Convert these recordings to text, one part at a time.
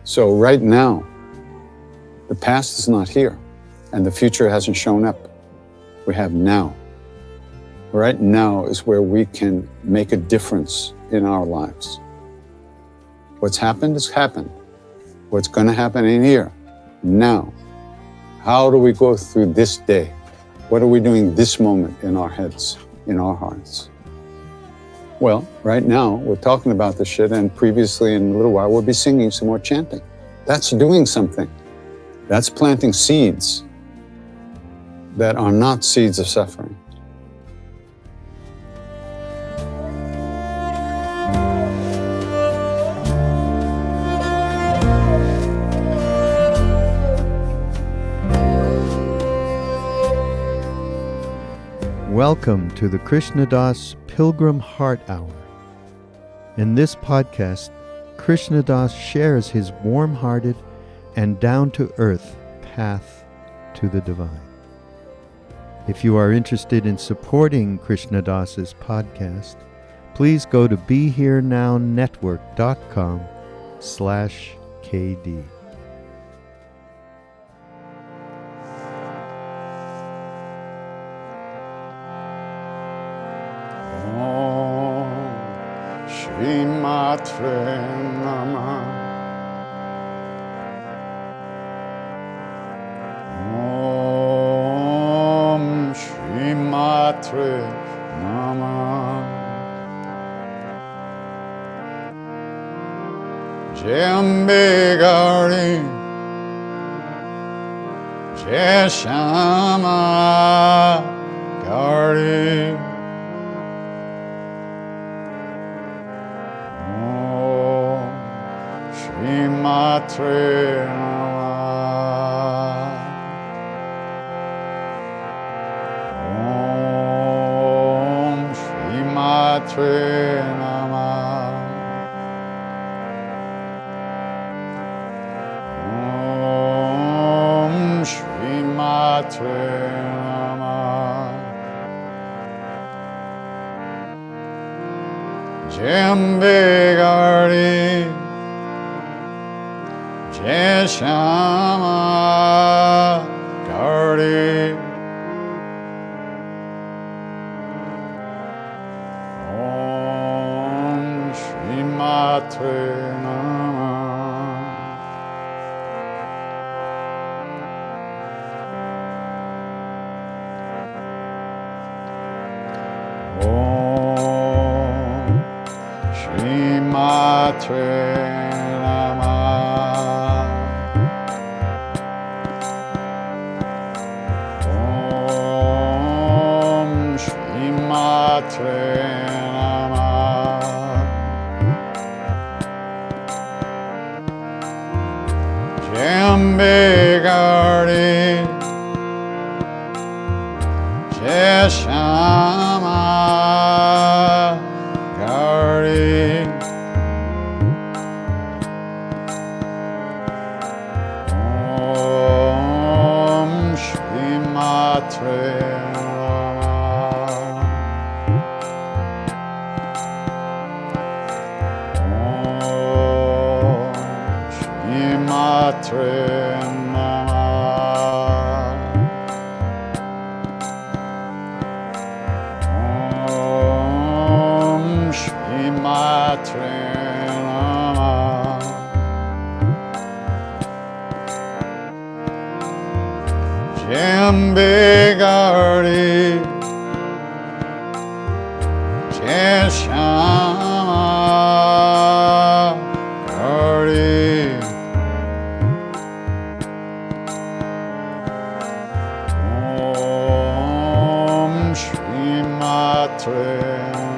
So right now, the past is not here and the future hasn't shown up. We have now. Right now is where we can make a difference in our lives. What's happened has happened. What's going to happen in here, now. How do we go through this day? What are we doing this moment in our heads, in our hearts? Well, right now, we're talking about this shit, and previously in a little while, we'll be singing some more chanting. That's doing something. That's planting seeds that are not seeds of suffering. Welcome to the Krishna Das Pilgrim Heart Hour. In this podcast, Krishna Das shares his warm-hearted and down-to-earth path to the divine. If you are interested in supporting Krishna Das's podcast, please go to BeHereNowNetwork.com/KD. Shri Matre Namah. Om Shri Matre Namah. Jambe Gari Jai Shama Gari. Matre Namah. Om Shri Matre Namah. Om Shri Matre Namah. Jambe Gari Jai Shama Gari. Om Shri Matre Namah. Om Shri Matre Jambe Gari Jai Shama Gari. Om Shri Matre Matre Namah. Om Shri Matre Namah. Jambe Gari Jai Shama Gari. Matre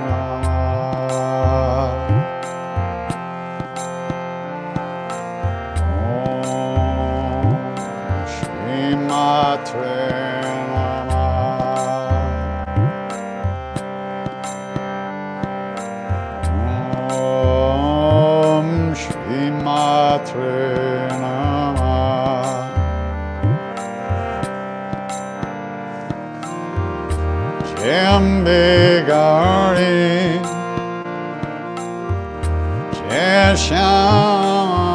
Namah. Om Shri Matre Namah. Om Shri Matre Namah. Jambe Gari Jai Shama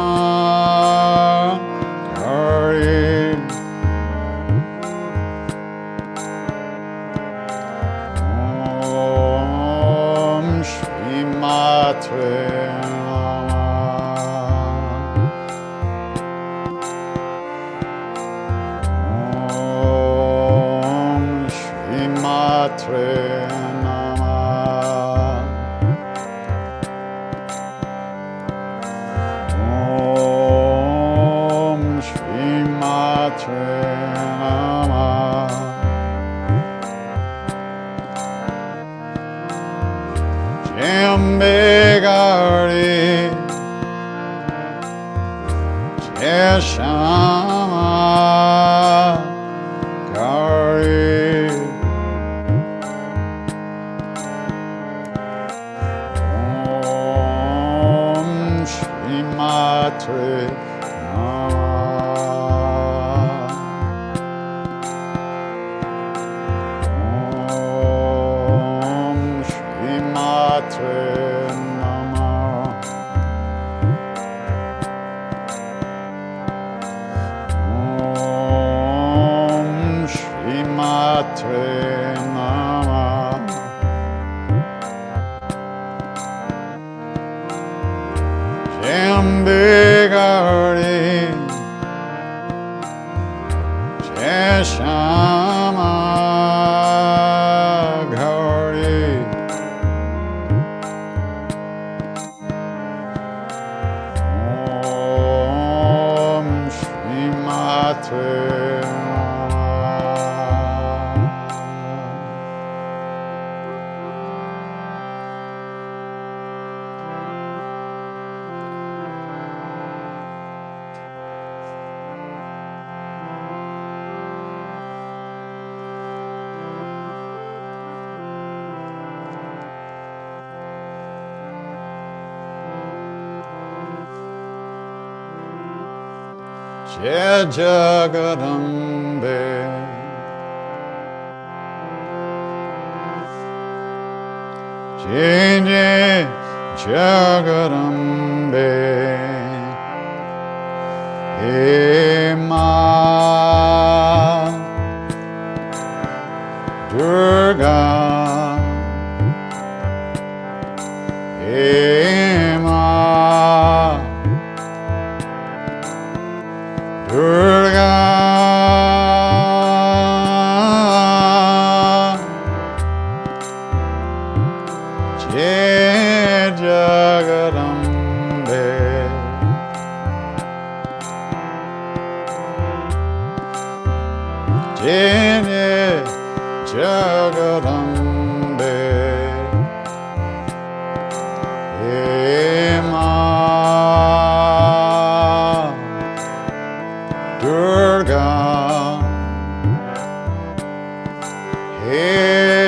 Jai Jagarambe, Jai Jai Jagarambe, He Ma Durga, He Ma Durga, Jai Jagarambe, Jai Jagarambe, He Ma Durga, He Ma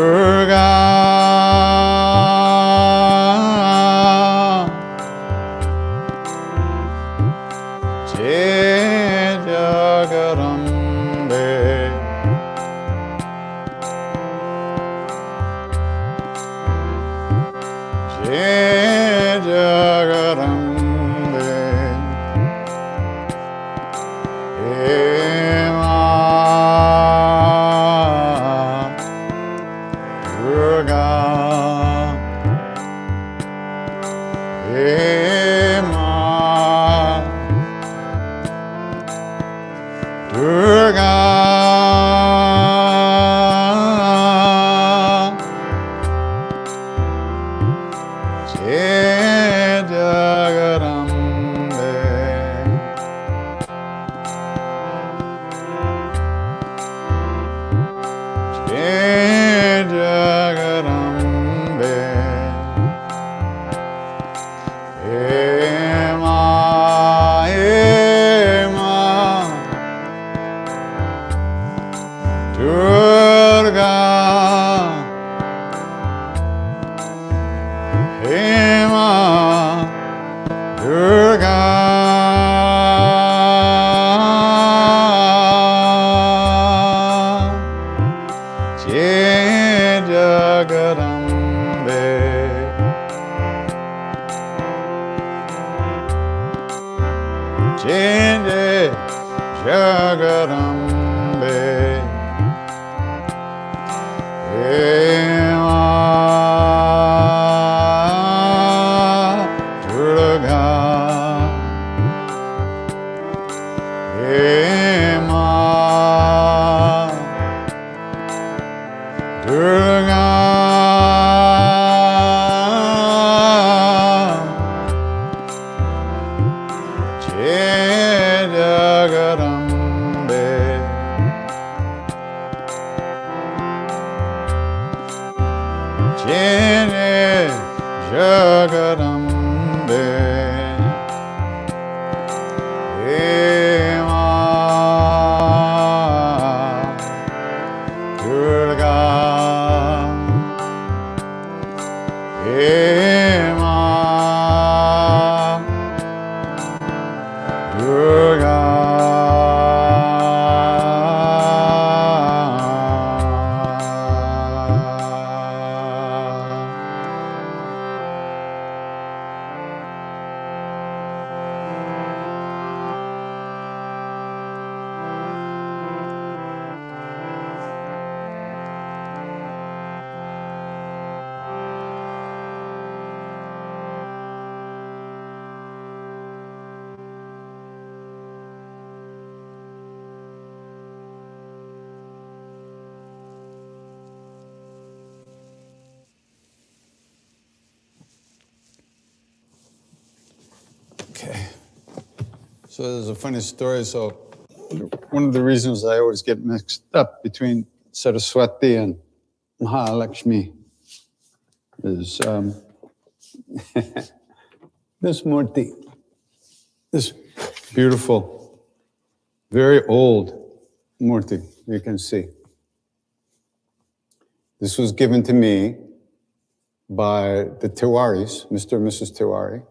Durga, Jai Jagarambe, Jai Jagarambe, He Ma Durga, He Ma Durga, Jai Jagarambe, Jai Jagarambe, He Ma Durga, He Ma Durga, Jai Jagarambe, Jai Jagarambe, Okay. So there's a funny story. So one of the reasons I always get mixed up between Saraswati and Mahalakshmi is this murti, this beautiful, very old murti you can see. This was given to me by the Tiwaris, Mr. and Mrs. Tiwari.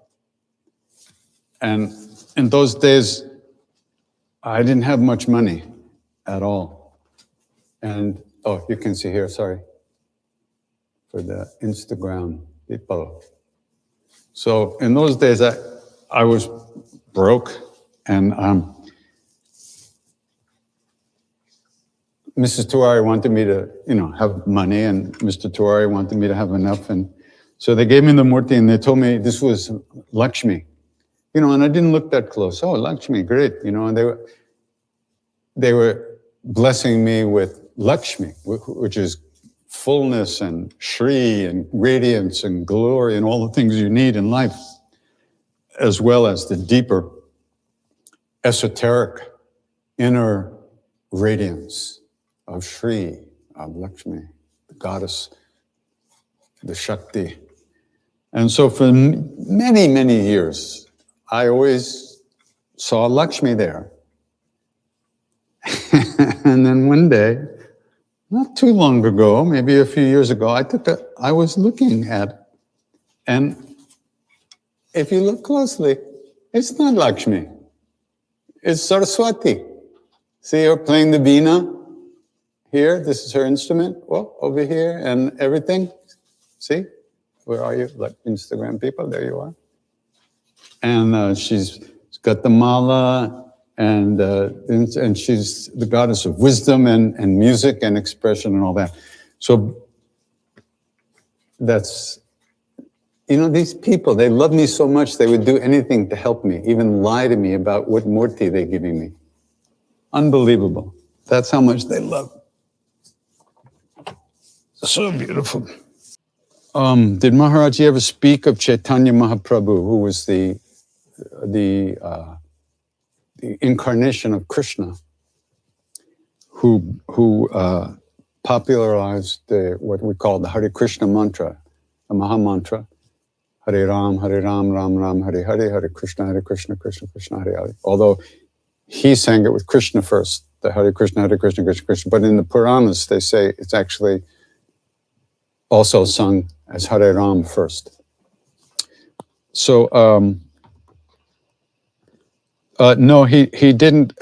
And in those days, I didn't have much money at all. And, oh, you can see here, sorry, for the Instagram people. So in those days, I was broke, and Mrs. Tiwari wanted me to, have money, and Mr. Tiwari wanted me to have enough. And so they gave me the murti, and they told me this was Lakshmi. And I didn't look that close. Oh, Lakshmi, great. And they were blessing me with Lakshmi, which is fullness and Shri and radiance and glory and all the things you need in life, as well as the deeper, esoteric, inner radiance of Shri, of Lakshmi, the goddess, the Shakti. And so for many, many years, I always saw Lakshmi there. And then one day, not too long ago, maybe a few years ago, I was looking at it. And if you look closely, it's not Lakshmi. It's Saraswati. See her playing the veena here. This is her instrument. Well, over here and everything. See? Where are you? Like Instagram people, there you are. And she's got the mala, and she's the goddess of wisdom and music and expression and all that. So that's, these people, they love me so much, they would do anything to help me, even lie to me about what murti they're giving me. Unbelievable. That's how much they love. So beautiful. Did Maharaji ever speak of Chaitanya Mahaprabhu, who was the incarnation of Krishna, who popularized what we call the Hare Krishna mantra, the Maha Mantra, Hare Ram, Ram Ram, Hare Hare, Hare Krishna, Krishna Krishna, Hare Hare. Although he sang it with Krishna first, the Hare Krishna, Krishna Krishna. But in the Puranas, they say it's actually also sung as Hare Ram first. So, no, he didn't.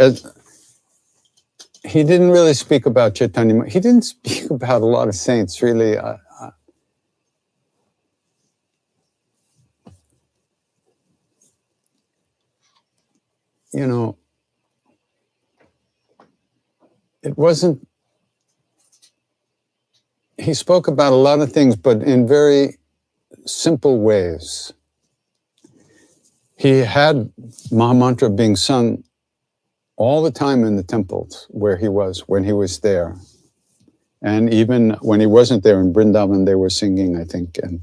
He didn't really speak about Chaitanya. He didn't speak about a lot of saints, really. It wasn't. he spoke about a lot of things, but in very simple ways. He had Mahamantra being sung all the time in the temples where he was, when he was there. And even when he wasn't there in Vrindavan, they were singing, I think. And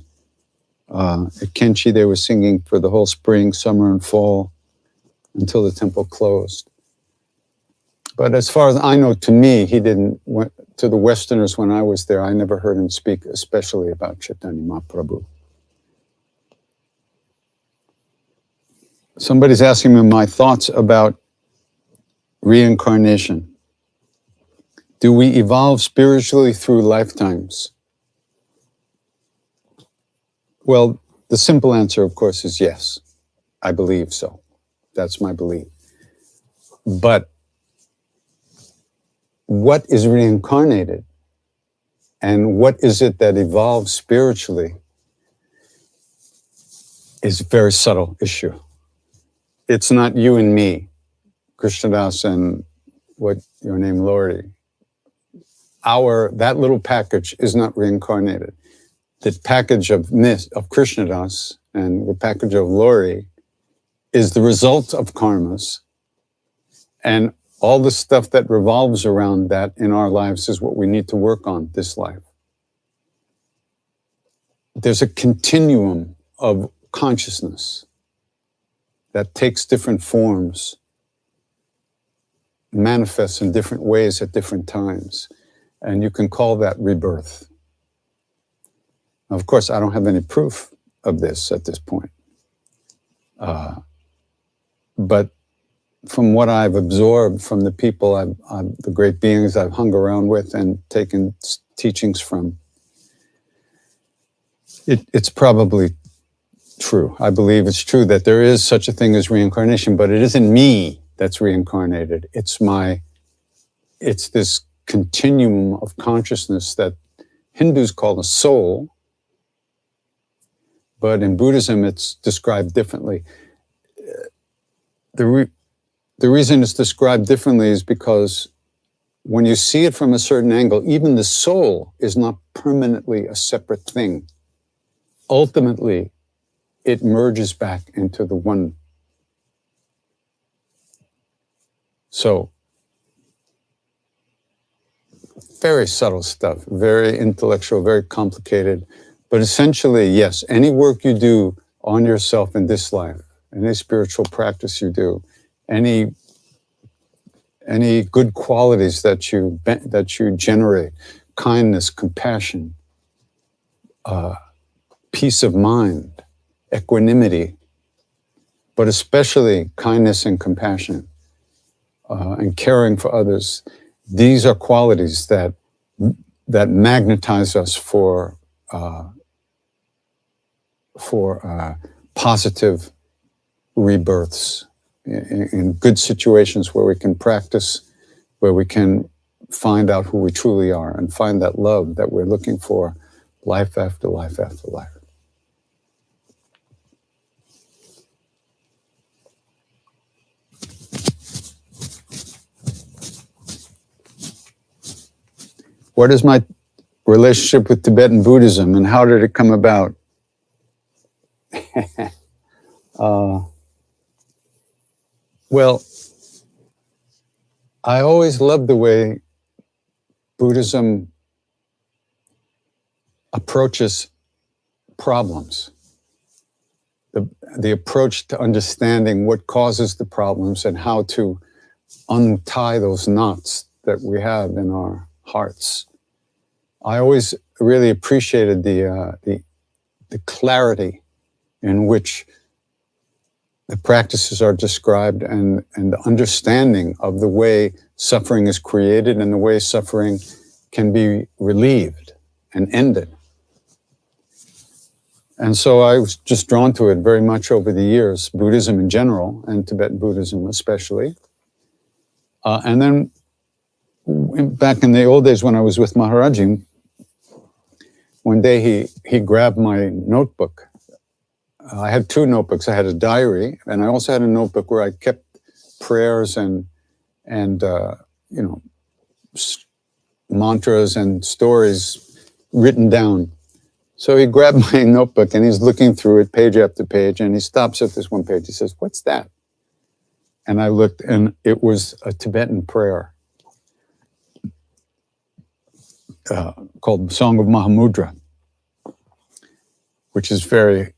at Kenchi, they were singing for the whole spring, summer, and fall until the temple closed. But as far as I know, to me, he didn't, to the Westerners when I was there, I never heard him speak especially about Chaitanya Mahaprabhu. Somebody's asking me my thoughts about reincarnation. Do we evolve spiritually through lifetimes? Well, the simple answer, of course, is yes. I believe so. That's my belief. But what is reincarnated and what is it that evolves spiritually is a very subtle issue. It's not you and me, Krishnadas and what your name, Lori. That little package is not reincarnated. The package of Krishnadas and the package of Lori is the result of karmas, and all the stuff that revolves around that in our lives is what we need to work on this life. There's a continuum of consciousness that takes different forms, manifests in different ways at different times, and you can call that rebirth. Now, of course, I don't have any proof of this at this point. But from what I've absorbed from the people, the great beings I've hung around with and taken teachings from, it's probably true. I believe it's true that there is such a thing as reincarnation, but it isn't me that's reincarnated. It's this continuum of consciousness that Hindus call the soul, but in Buddhism it's described differently. The reason it's described differently is because when you see it from a certain angle, even the soul is not permanently a separate thing. Ultimately, it merges back into the one. So, very subtle stuff, very intellectual, very complicated. But essentially, yes, any work you do on yourself in this life, any spiritual practice you do, any good qualities that you generate, kindness, compassion, peace of mind, equanimity, but especially kindness and compassion, and caring for others. These are qualities that magnetize us for positive rebirths in good situations where we can practice, where we can find out who we truly are and find that love that we're looking for life after life after life. What is my relationship with Tibetan Buddhism and how did it come about? Well, I always loved the way Buddhism approaches problems. The approach to understanding what causes the problems and how to untie those knots that we have in our hearts. I always really appreciated the clarity in which the practices are described and the understanding of the way suffering is created and the way suffering can be relieved and ended. And so I was just drawn to it very much over the years, Buddhism in general and Tibetan Buddhism especially. And then back in the old days when I was with Maharaji, one day he grabbed my notebook. I had two notebooks. I had a diary, and I also had a notebook where I kept prayers and mantras and stories written down. So he grabbed my notebook and he's looking through it page after page, and he stops at this one page. He says, "What's that?" And I looked, and it was a Tibetan prayer called Song of Mahamudra, which is very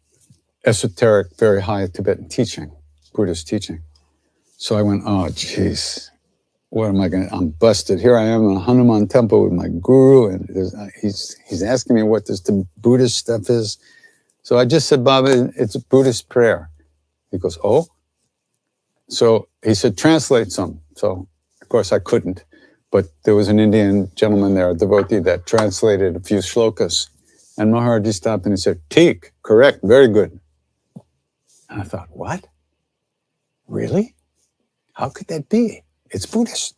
esoteric, very high Tibetan teaching, Buddhist teaching. So I went, "Oh, geez, what am I going to, I'm busted. Here I am in a Hanuman temple with my guru, and he's asking me what this Buddhist stuff is." So I just said, "Baba, it's a Buddhist prayer." He goes, "Oh?" So he said, "Translate some." So, of course, I couldn't. But there was an Indian gentleman there, a devotee, that translated a few shlokas. And Maharaji stopped and he said, "Teek, correct, very good." And I thought, what? Really? How could that be? It's Buddhist.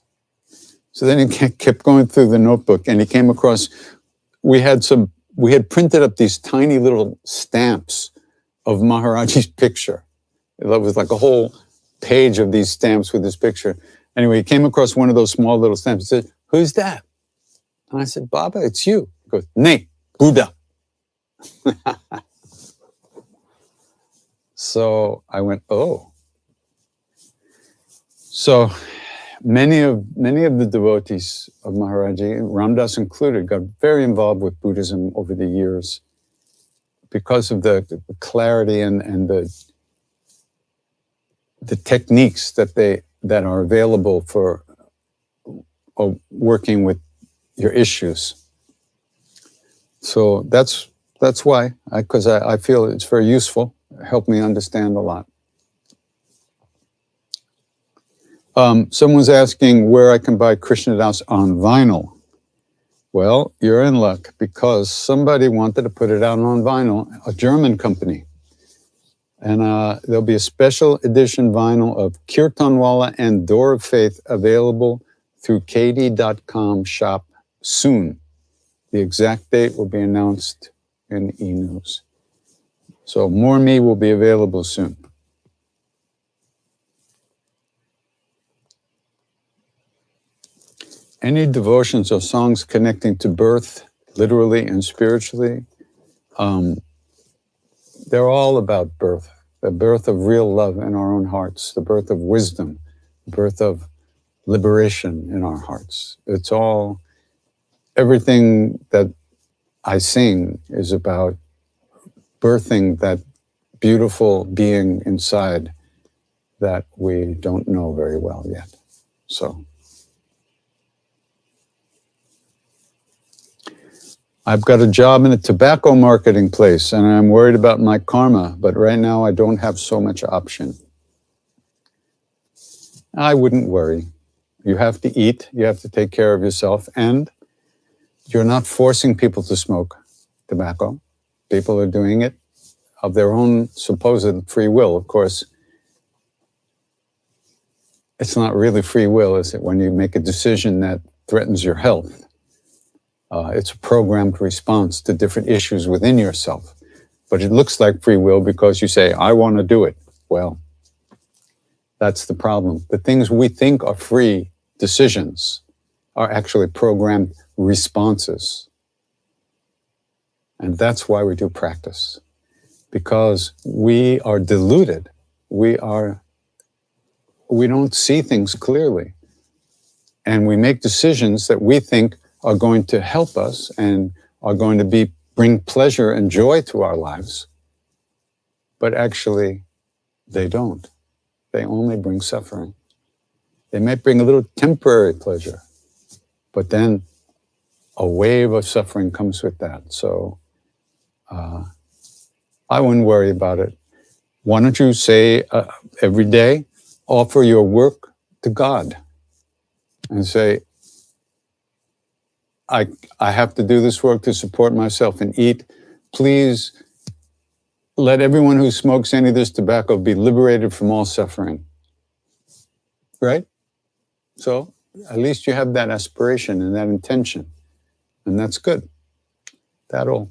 So then he kept going through the notebook, and he came across, we had printed up these tiny little stamps of Maharaji's picture. It was like a whole page of these stamps with his picture. Anyway, he came across one of those small little stamps. He said, "Who's that?" And I said, "Baba, it's you." He goes, "Nay, Buddha." So I went, "Oh." So many of the devotees of Maharaji, Ramdas included, got very involved with Buddhism over the years because of the clarity and the techniques that are available for working with your issues. So that's why, because I feel it's very useful. It helped me understand a lot. Someone's asking where I can buy Krishna Das on vinyl. Well, you're in luck, because somebody wanted to put it out on vinyl, a German company. And there'll be a special edition vinyl of Kirtanwala and Door of Faith available through kd.com shop soon. The exact date will be announced in e-news. So More Me will be available soon. Any devotions or songs connecting to birth, literally and spiritually, they're all about birth, the birth of real love in our own hearts, the birth of wisdom, the birth of liberation in our hearts. It's all, everything that I sing is about birthing that beautiful being inside that we don't know very well yet. So I've got a job in a tobacco marketing place, and I'm worried about my karma, but right now I don't have so much option. I wouldn't worry. You have to eat, you have to take care of yourself, and you're not forcing people to smoke tobacco. People are doing it of their own supposed free will. Of course, it's not really free will, is it, when you make a decision that threatens your health? It's a programmed response to different issues within yourself. But it looks like free will because you say, "I want to do it." Well, that's the problem. The things we think are free decisions are actually programmed responses. And that's why we do practice. Because we are deluded. We don't see things clearly. And we make decisions that we think are going to help us and are going to bring pleasure and joy to our lives. But actually, they don't. They only bring suffering. They might bring a little temporary pleasure, but then a wave of suffering comes with that. So I wouldn't worry about it. Why don't you say every day, offer your work to God and say, I have to do this work to support myself and eat. Please let everyone who smokes any of this tobacco be liberated from all suffering. Right? So at least you have that aspiration and that intention. And that's good. That'll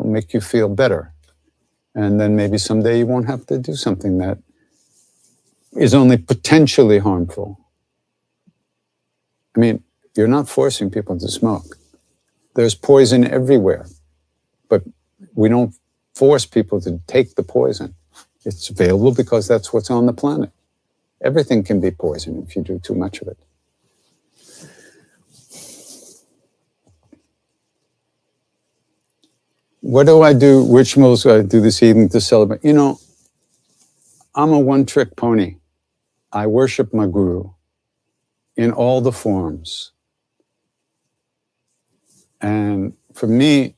make you feel better. And then maybe someday you won't have to do something that is only potentially harmful. I mean, you're not forcing people to smoke. There's poison everywhere, but we don't force people to take the poison. It's available because that's what's on the planet. Everything can be poison if you do too much of it. What do I do? Rituals do I do this evening to celebrate? You know, I'm a one-trick pony. I worship my guru in all the forms. And for me,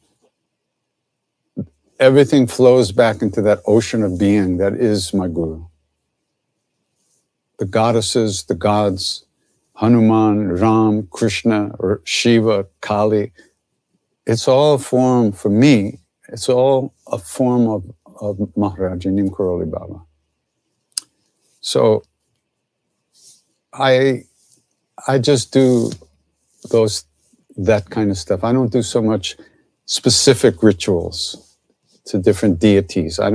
everything flows back into that ocean of being that is my guru. The goddesses, the gods, Hanuman, Ram, Krishna, or Shiva, Kali, it's all a form, for me, it's all a form of Maharaja Nim Karoli Baba. So I just do that kind of stuff. I don't do so much specific rituals to different deities. I've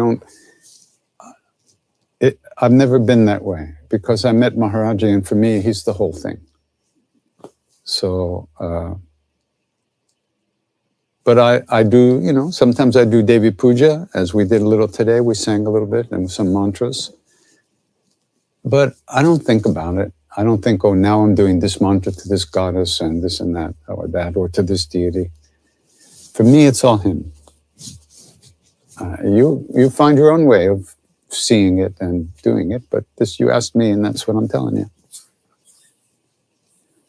never been that way because I met Maharaji, and for me, he's the whole thing. So, but I do, you know, sometimes I do Devi Puja, as we did a little today. We sang a little bit and some mantras. But I don't think about it. I don't think, oh, now I'm doing this mantra to this goddess and this and that, or to this deity. For me, it's all him. You find your own way of seeing it and doing it, but this, you asked me, and that's what I'm telling you.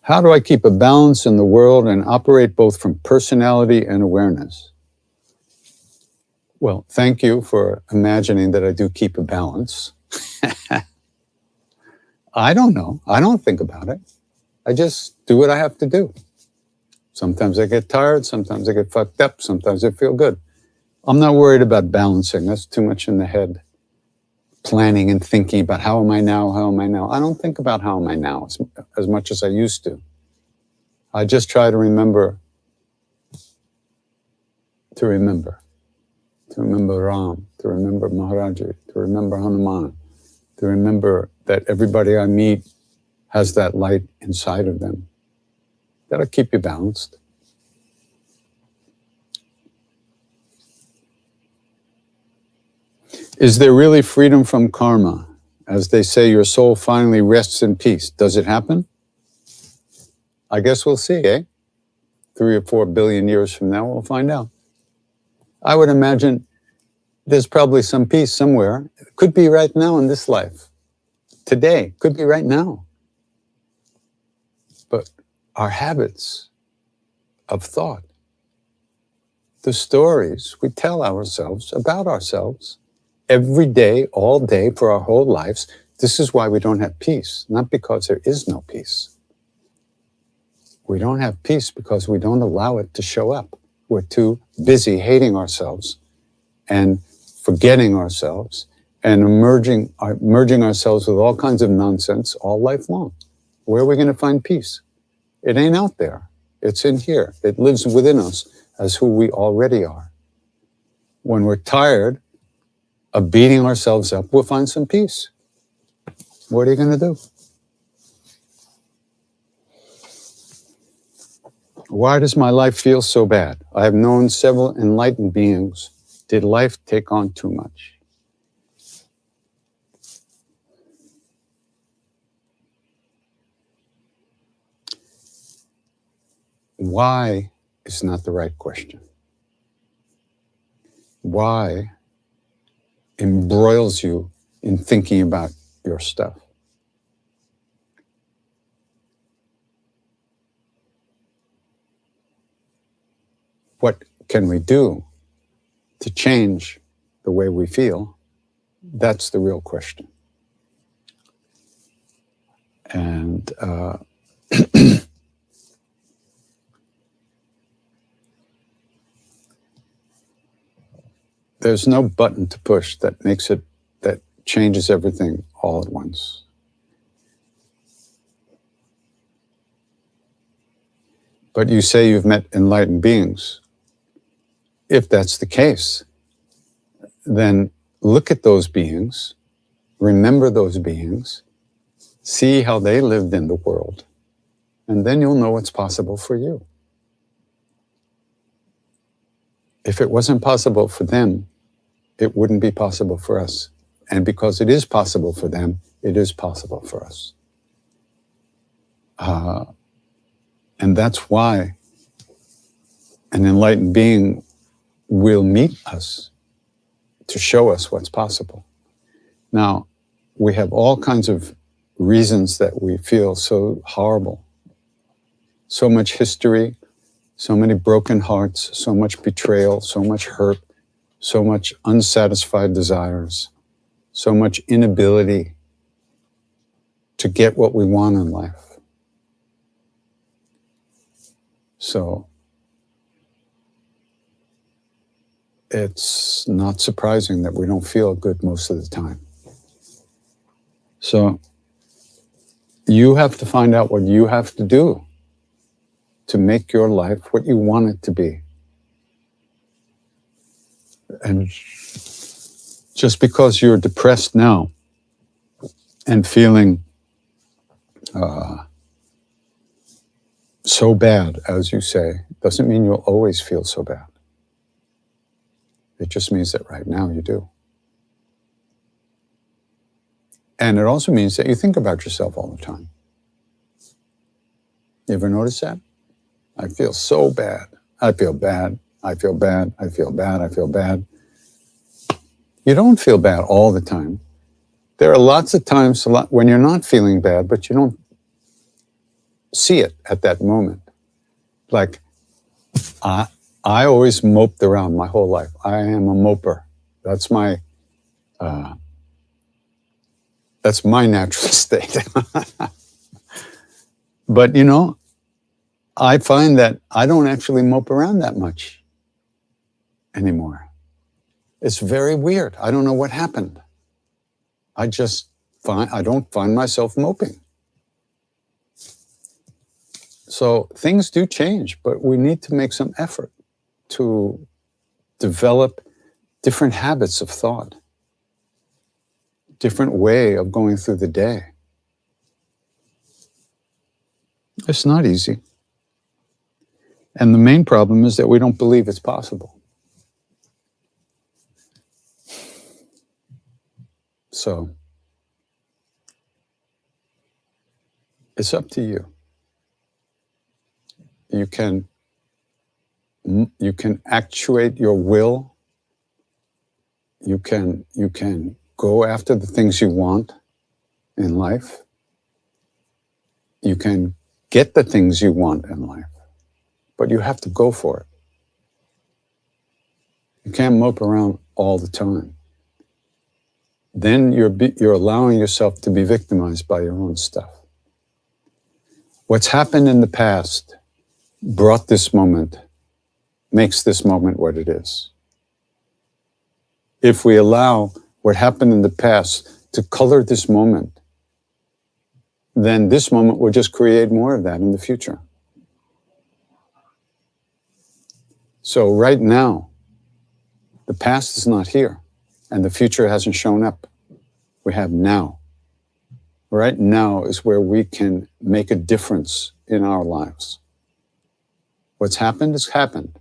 How do I keep a balance in the world and operate both from personality and awareness? Well, thank you for imagining that I do keep a balance. I don't know. I don't think about it. I just do what I have to do. Sometimes I get tired. Sometimes I get fucked up. Sometimes I feel good. I'm not worried about balancing. That's too much in the head. Planning and thinking about how am I now? How am I now? I don't think about how am I now as much as I used to. I just try to remember Ram, to remember Maharaji, to remember Hanuman, to remember that everybody I meet has that light inside of them. That'll keep you balanced. Is there really freedom from karma? As they say, your soul finally rests in peace. Does it happen? I guess we'll see, eh? 3 or 4 billion years from now, we'll find out. I would imagine there's probably some peace somewhere. It could be right now in this life. Today, could be right now. But our habits of thought, the stories we tell ourselves about ourselves, every day, all day, for our whole lives, this is why we don't have peace, not because there is no peace. We don't have peace because we don't allow it to show up. We're too busy hating ourselves and forgetting ourselves and merging ourselves with all kinds of nonsense all life long. Where are we going to find peace? It ain't out there. It's in here. It lives within us as who we already are. When we're tired of beating ourselves up, we'll find some peace. What are you going to do? Why does my life feel so bad? I have known several enlightened beings. Did life take on too much? Why is not the right question. Why embroils you in thinking about your stuff. What can we do to change the way we feel? That's the real question. And there's no button to push that changes everything all at once. But you say you've met enlightened beings. If that's the case, then look at those beings, remember those beings, see how they lived in the world, and then you'll know what's possible for you. If it wasn't possible for them, it wouldn't be possible for us. And because it is possible for them, it is possible for us. And that's why an enlightened being will meet us to show us what's possible. Now, we have all kinds of reasons that we feel so horrible. So much history, so many broken hearts, so much betrayal, so much hurt, so much unsatisfied desires, so much inability to get what we want in life. So it's not surprising that we don't feel good most of the time. So you have to find out what you have to do to make your life what you want it to be. And just because you're depressed now and feeling so bad, as you say, doesn't mean you'll always feel so bad. It just means that right now you do. And it also means that you think about yourself all the time. You ever notice that? I feel so bad. I feel bad. I feel bad. I feel bad. I feel bad. You don't feel bad all the time. There are lots of times when you're not feeling bad, but you don't see it at that moment. Like, I always moped around my whole life. I am a moper. That's my natural state. But, you know, I find that I don't actually mope around that much anymore. It's very weird. I don't know what happened. I don't find myself moping. So things do change, but we need to make some effort to develop different habits of thought, different way of going through the day. It's not easy. And the main problem is that we don't believe it's possible. So it's up to you. You can actuate your will. You can go after the things you want in life. You can get the things you want in life, but you have to go for it. You can't mope around all the time. Then you're allowing yourself to be victimized by your own stuff. What's happened in the past brought this moment, makes this moment what it is. If we allow what happened in the past to color this moment, then this moment will just create more of that in the future. So right now, the past is not here, and the future hasn't shown up. We have now. Right now is where we can make a difference in our lives. What's happened has happened.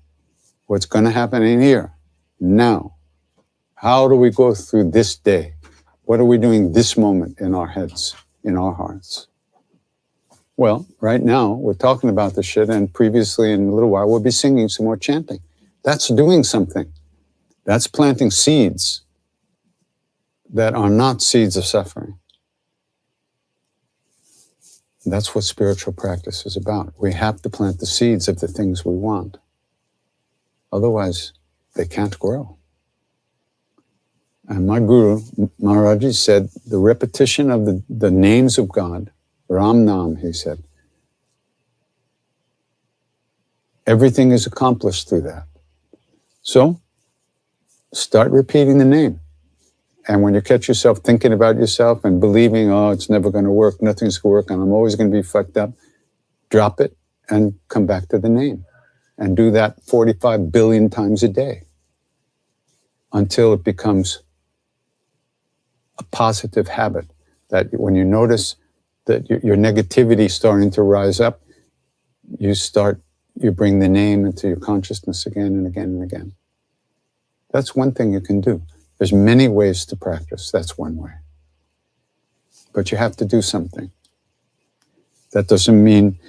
What's going to happen in here, now. How do we go through this day? What are we doing this moment in our heads, in our hearts? Well, right now, we're talking about this shit, and previously in a little while, we'll be singing some more chanting. That's doing something. That's planting seeds that are not seeds of suffering. That's what spiritual practice is about. We have to plant the seeds of the things we want. Otherwise, they can't grow. And my guru, Maharaji, said the repetition of the names of God, Ram Nam, he said, everything is accomplished through that. So, start repeating the name. And when you catch yourself thinking about yourself and believing, oh, it's never going to work, nothing's going to work, and I'm always going to be fucked up, drop it and come back to the name. And do that 45 billion times a day until it becomes a positive habit. That when you notice that your negativity starting to rise up, you bring the name into your consciousness again and again and again. That's one thing you can do. There's many ways to practice. That's one way. But you have to do something. That doesn't mean,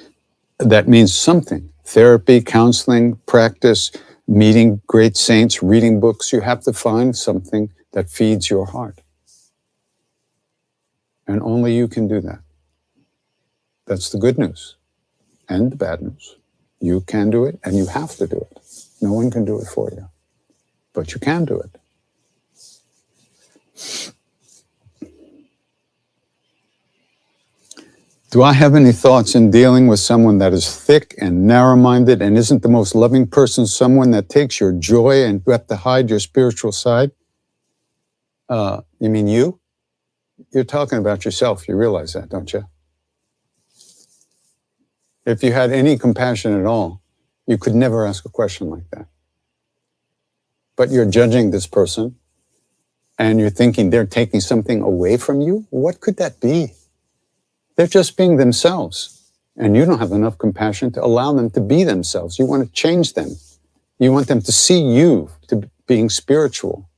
that means something. Therapy, counseling, practice, meeting great saints, reading books. You have to find something that feeds your heart. And only you can do that. That's the good news and the bad news. You can do it and you have to do it. No one can do it for you, but you can do it. Do I have any thoughts in dealing with someone that is thick and narrow-minded and isn't the most loving person, someone that takes your joy and you have to hide your spiritual side? You mean you? You're talking about yourself. You realize that, don't you? If you had any compassion at all, you could never ask a question like that. But you're judging this person and you're thinking they're taking something away from you? What could that be? They're just being themselves. And you don't have enough compassion to allow them to be themselves. You want to change them. You want them to see you to being spiritual.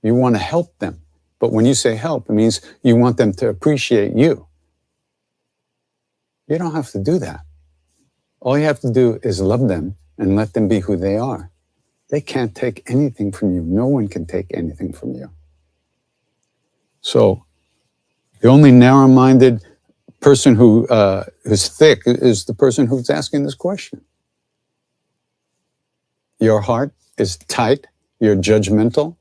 You want to help them. But when you say help, it means you want them to appreciate you. You don't have to do that. All you have to do is love them and let them be who they are. They can't take anything from you. No one can take anything from you. So the only narrow-minded person who is thick is the person who's asking this question. Your heart is tight. You're judgmental.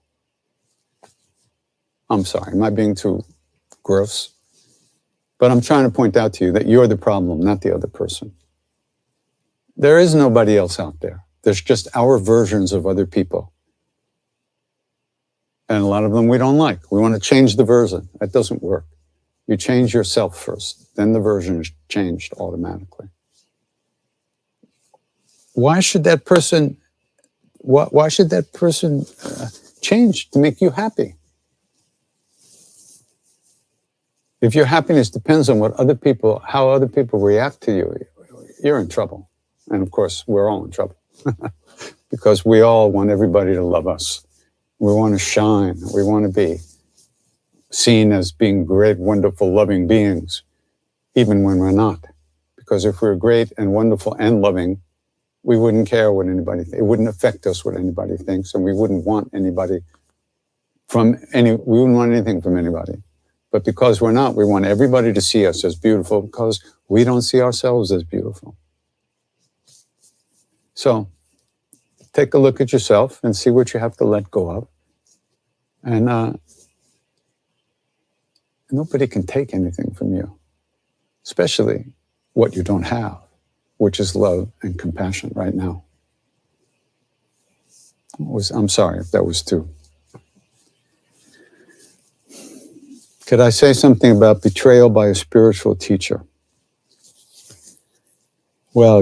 I'm sorry, am I being too gross? But I'm trying to point out to you that you're the problem, not the other person. There is nobody else out there. There's just our versions of other people. And a lot of them we don't like. We want to change the version. That doesn't work. You change yourself first, then the version is changed automatically. Why should that person change to make you happy? If your happiness depends on how other people react to you, you're in trouble. And of course, we're all in trouble because we all want everybody to love us. We want to shine. We want to be seen as being great, wonderful, loving beings, even when we're not. Because if we're great and wonderful and loving, we wouldn't care what anybody thinks. It wouldn't affect us what anybody thinks, and we wouldn't want anything from anybody. But because we're not, we want everybody to see us as beautiful because we don't see ourselves as beautiful. So take a look at yourself and see what you have to let go of. And nobody can take anything from you, especially what you don't have, which is love and compassion right now. I'm sorry if that was too. Could I say something about betrayal by a spiritual teacher? Well,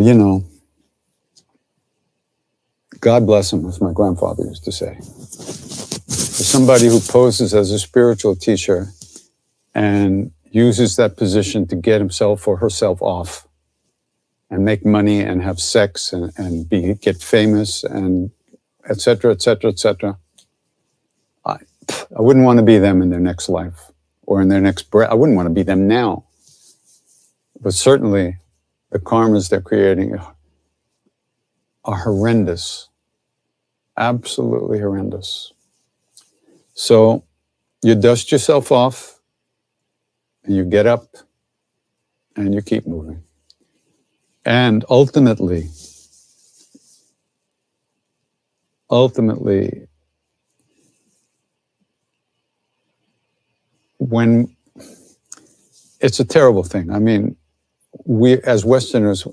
God bless him, as my grandfather used to say. For somebody who poses as a spiritual teacher and uses that position to get himself or herself off and make money and have sex and get famous and et cetera, et cetera, et cetera. I wouldn't want to be them in their next life or in their next breath. I wouldn't want to be them now. But certainly the karmas they're creating are horrendous, absolutely horrendous. So you dust yourself off and you get up and you keep moving. And ultimately, when it's a terrible thing. I mean, we as Westerners,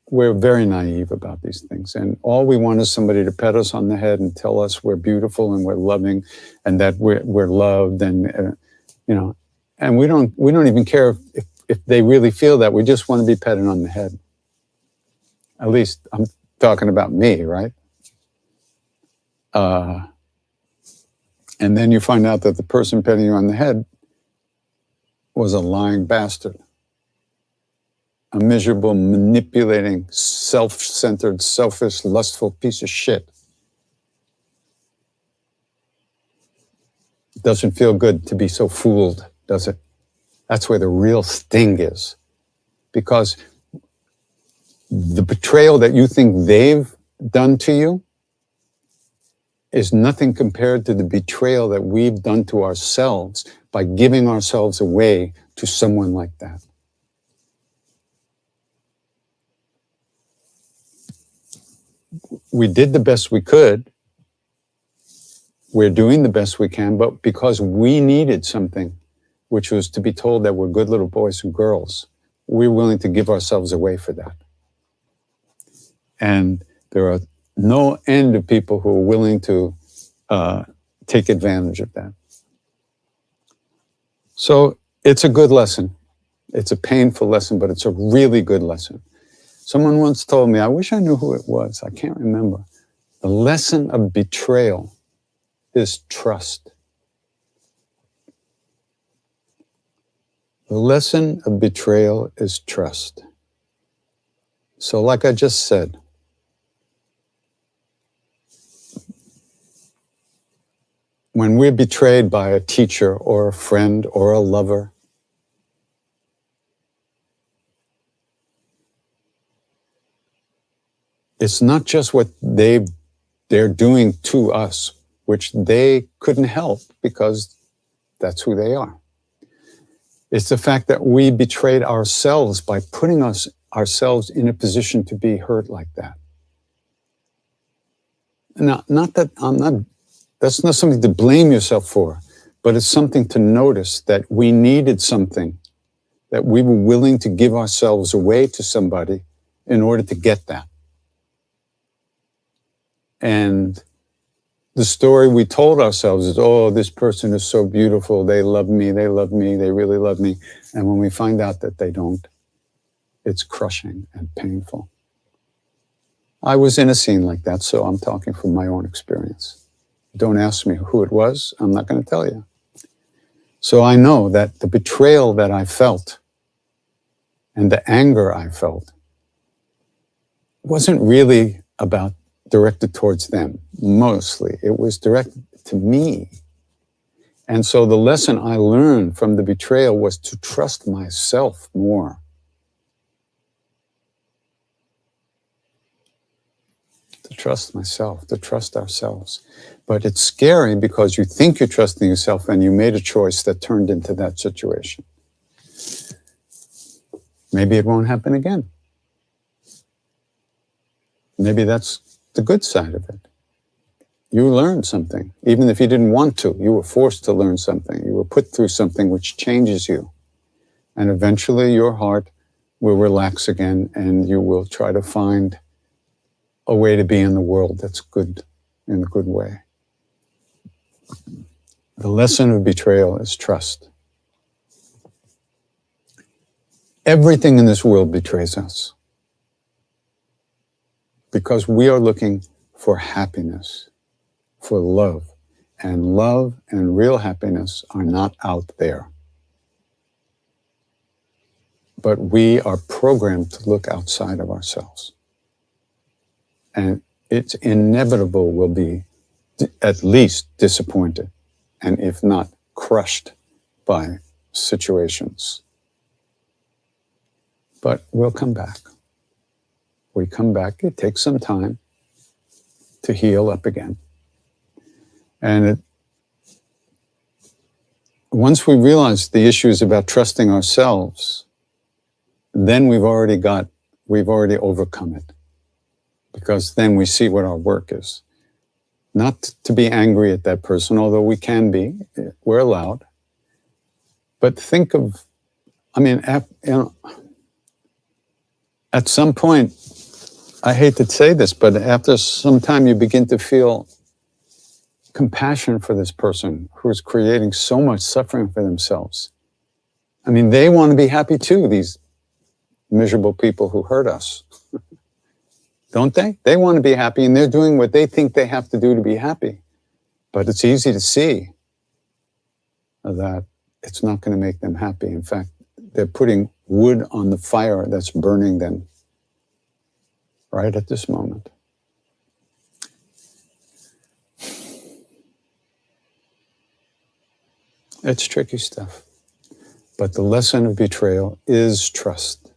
we're very naive about these things. And all we want is somebody to pat us on the head and tell us we're beautiful and we're loving and that we're loved and, and we don't even care if they really feel that. We just want to be patted on the head. At least I'm talking about me, right? And then you find out that the person patting you on the head was a lying bastard, a miserable, manipulating, self-centered, selfish, lustful piece of shit. It doesn't feel good to be so fooled, does it? That's where the real sting is. Because the betrayal that you think they've done to you is nothing compared to the betrayal that we've done to ourselves by giving ourselves away to someone like that. We did the best we could. We're doing the best we can, but because we needed something, which was to be told that we're good little boys and girls, we're willing to give ourselves away for that. And there are no end of people who are willing to take advantage of that. So it's a good lesson. It's a painful lesson, but it's a really good lesson. Someone once told me, I wish I knew who it was, I can't remember. The lesson of betrayal is trust. The lesson of betrayal is trust. So like I just said, when we're betrayed by a teacher or a friend or a lover, it's not just what they're doing to us, which they couldn't help because that's who they are. It's the fact that we betrayed ourselves by putting ourselves in a position to be hurt like that. Now, that's not something to blame yourself for, but it's something to notice that we needed something, that we were willing to give ourselves away to somebody in order to get that. And the story we told ourselves is, oh, this person is so beautiful, they love me, they really love me. And when we find out that they don't, it's crushing and painful. I was in a scene like that, so I'm talking from my own experience. Don't ask me who it was, I'm not going to tell you. So I know that the betrayal that I felt and the anger I felt wasn't really directed towards them. Mostly, it was directed to me. And so the lesson I learned from the betrayal was to trust myself more. To trust myself, to trust ourselves. But it's scary because you think you're trusting yourself and you made a choice that turned into that situation. Maybe it won't happen again. Maybe that's the good side of it. You learned something. Even if you didn't want to, you were forced to learn something. You were put through something which changes you. And eventually your heart will relax again and you will try to find a way to be in the world that's good, in a good way. The lesson of betrayal is trust. Everything in this world betrays us because we are looking for happiness, for love. And love and real happiness are not out there. But we are programmed to look outside of ourselves. And it's inevitable we'll be at least disappointed, and if not, crushed by situations. But we'll come back. We come back. It takes some time to heal up again. And once we realize the issue is about trusting ourselves, then we've already overcome it. Because then we see what our work is. Not to be angry at that person, although we can be, we're allowed. But think of, at some point, I hate to say this, but after some time you begin to feel compassion for this person who is creating so much suffering for themselves. They want to be happy too, these miserable people who hurt us. Don't they? They want to be happy and they're doing what they think they have to do to be happy. But it's easy to see that it's not going to make them happy. In fact, they're putting wood on the fire that's burning them right at this moment. It's tricky stuff. But the lesson of betrayal is trust.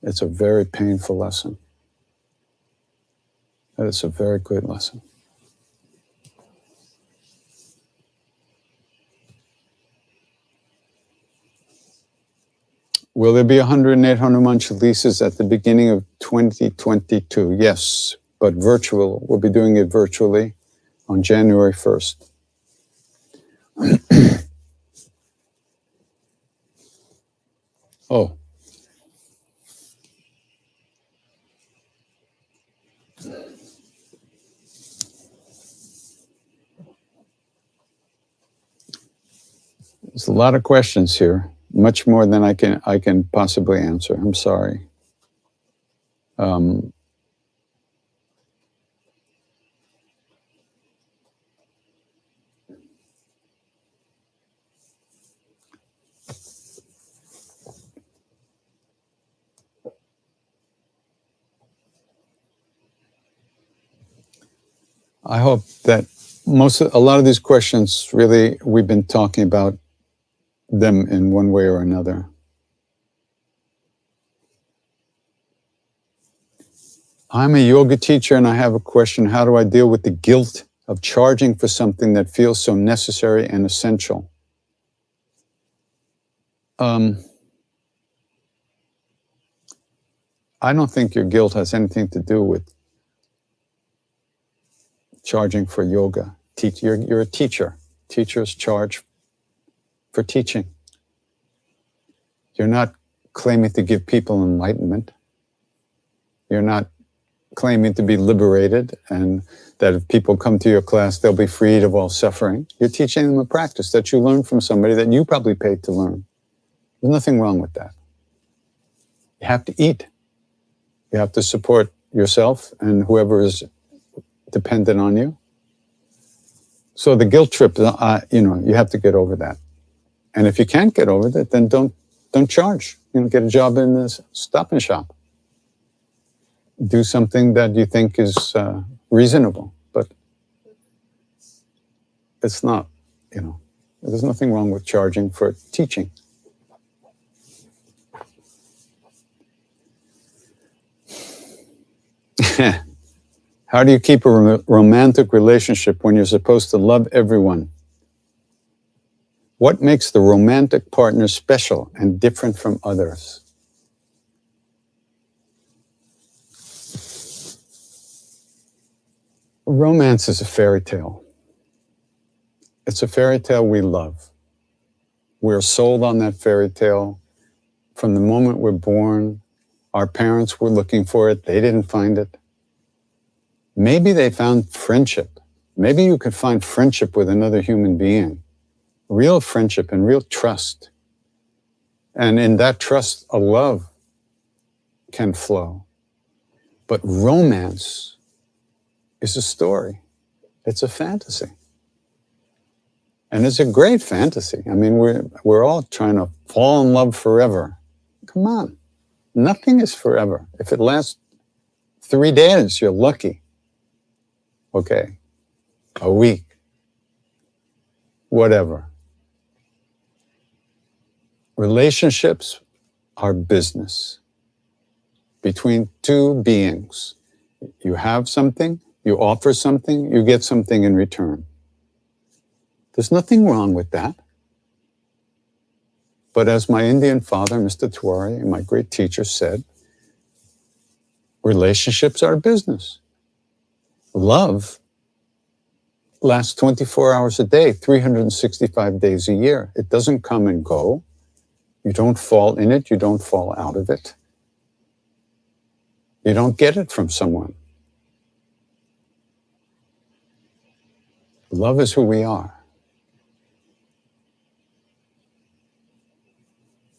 It's a very painful lesson. But it's a very good lesson. Will there be 108 Hanuman Chalises at the beginning of 2022? Yes, but virtual. We'll be doing it virtually on January 1st. Oh. There's a lot of questions here, much more than I can possibly answer. I'm sorry. I hope that a lot of these questions, really, we've been talking about them in one way or another. I'm a yoga teacher and I have a question. How do I deal with the guilt of charging for something that feels so necessary and essential? I don't think your guilt has anything to do with charging for yoga. You're a teacher. Teachers charge for teaching. You're not claiming to give people enlightenment. You're not claiming to be liberated and that if people come to your class, they'll be freed of all suffering. You're teaching them a practice that you learned from somebody that you probably paid to learn. There's nothing wrong with that. You have to eat. You have to support yourself and whoever is dependent on you. So the guilt trip, you have to get over that. And if you can't get over that, then don't charge. Get a job in the Stop and Shop. Do something that you think is reasonable, but it's not, there's nothing wrong with charging for teaching. How do you keep a romantic relationship when you're supposed to love everyone? What makes the romantic partner special and different from others? Romance is a fairy tale. It's a fairy tale we love. We're sold on that fairy tale from the moment we're born. Our parents were looking for it. They didn't find it. Maybe they found friendship. Maybe you could find friendship with another human being. Real friendship and real trust. And in that trust, a love can flow. But romance is a story. It's a fantasy. And it's a great fantasy. I mean, we're all trying to fall in love forever. Come on. Nothing is forever. If it lasts 3 days, you're lucky. Okay. A week. Whatever. Relationships are business between two beings. You have something, you offer something, you get something in return. There's nothing wrong with that. But as my Indian father, Mr. Tiwari, and my great teacher said, relationships are business. Love lasts 24 hours a day, 365 days a year. It doesn't come and go. You don't fall in it. You don't fall out of it. You don't get it from someone. Love is who we are.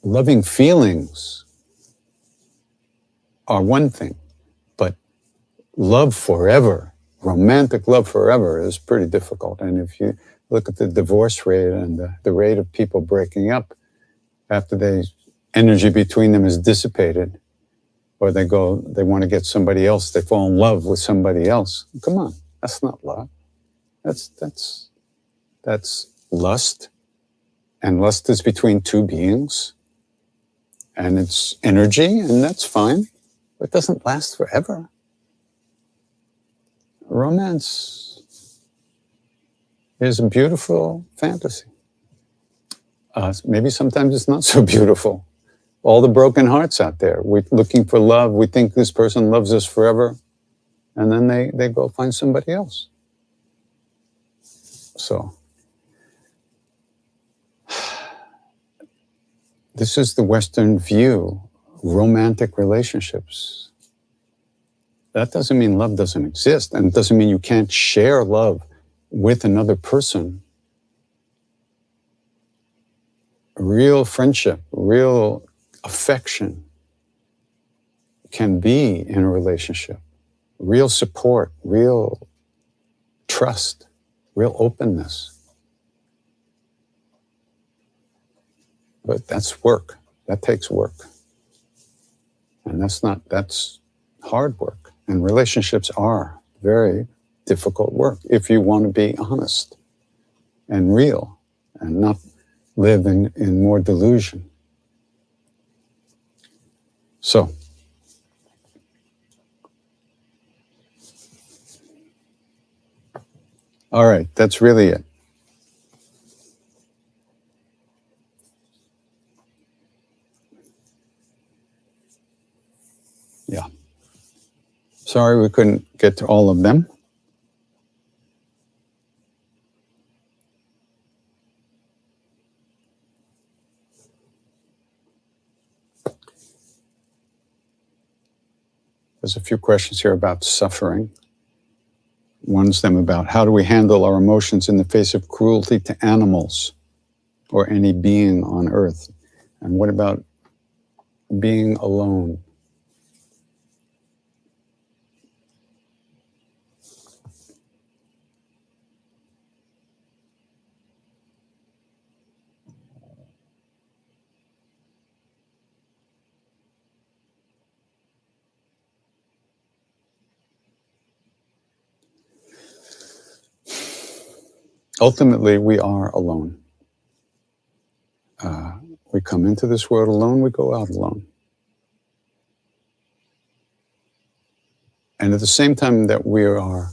Loving feelings are one thing, but love forever, romantic love forever is pretty difficult. And if you look at the divorce rate and the rate of people breaking up after the energy between them is dissipated, or they want to get somebody else, they fall in love with somebody else. Come on, that's not love. That's lust. And lust is between two beings, and it's energy, and that's fine, but it doesn't last forever. Romance is a beautiful fantasy. Maybe sometimes it's not so beautiful. All the broken hearts out there, we're looking for love, we think this person loves us forever, and then they go find somebody else. So, this is the Western view, romantic relationships. That doesn't mean love doesn't exist, and it doesn't mean you can't share love with another person. Real friendship, real affection can be in a relationship. Real support, real trust, real openness. But that's work. That takes work. And that's hard work. And relationships are very difficult work if you want to be honest and real and not live in more delusion. So, all right, that's really it. Yeah. Sorry we couldn't get to all of them. There's a few questions here about suffering. One's them about how do we handle our emotions in the face of cruelty to animals or any being on earth? And what about being alone? Ultimately, we are alone. We come into this world alone, we go out alone. And at the same time that we are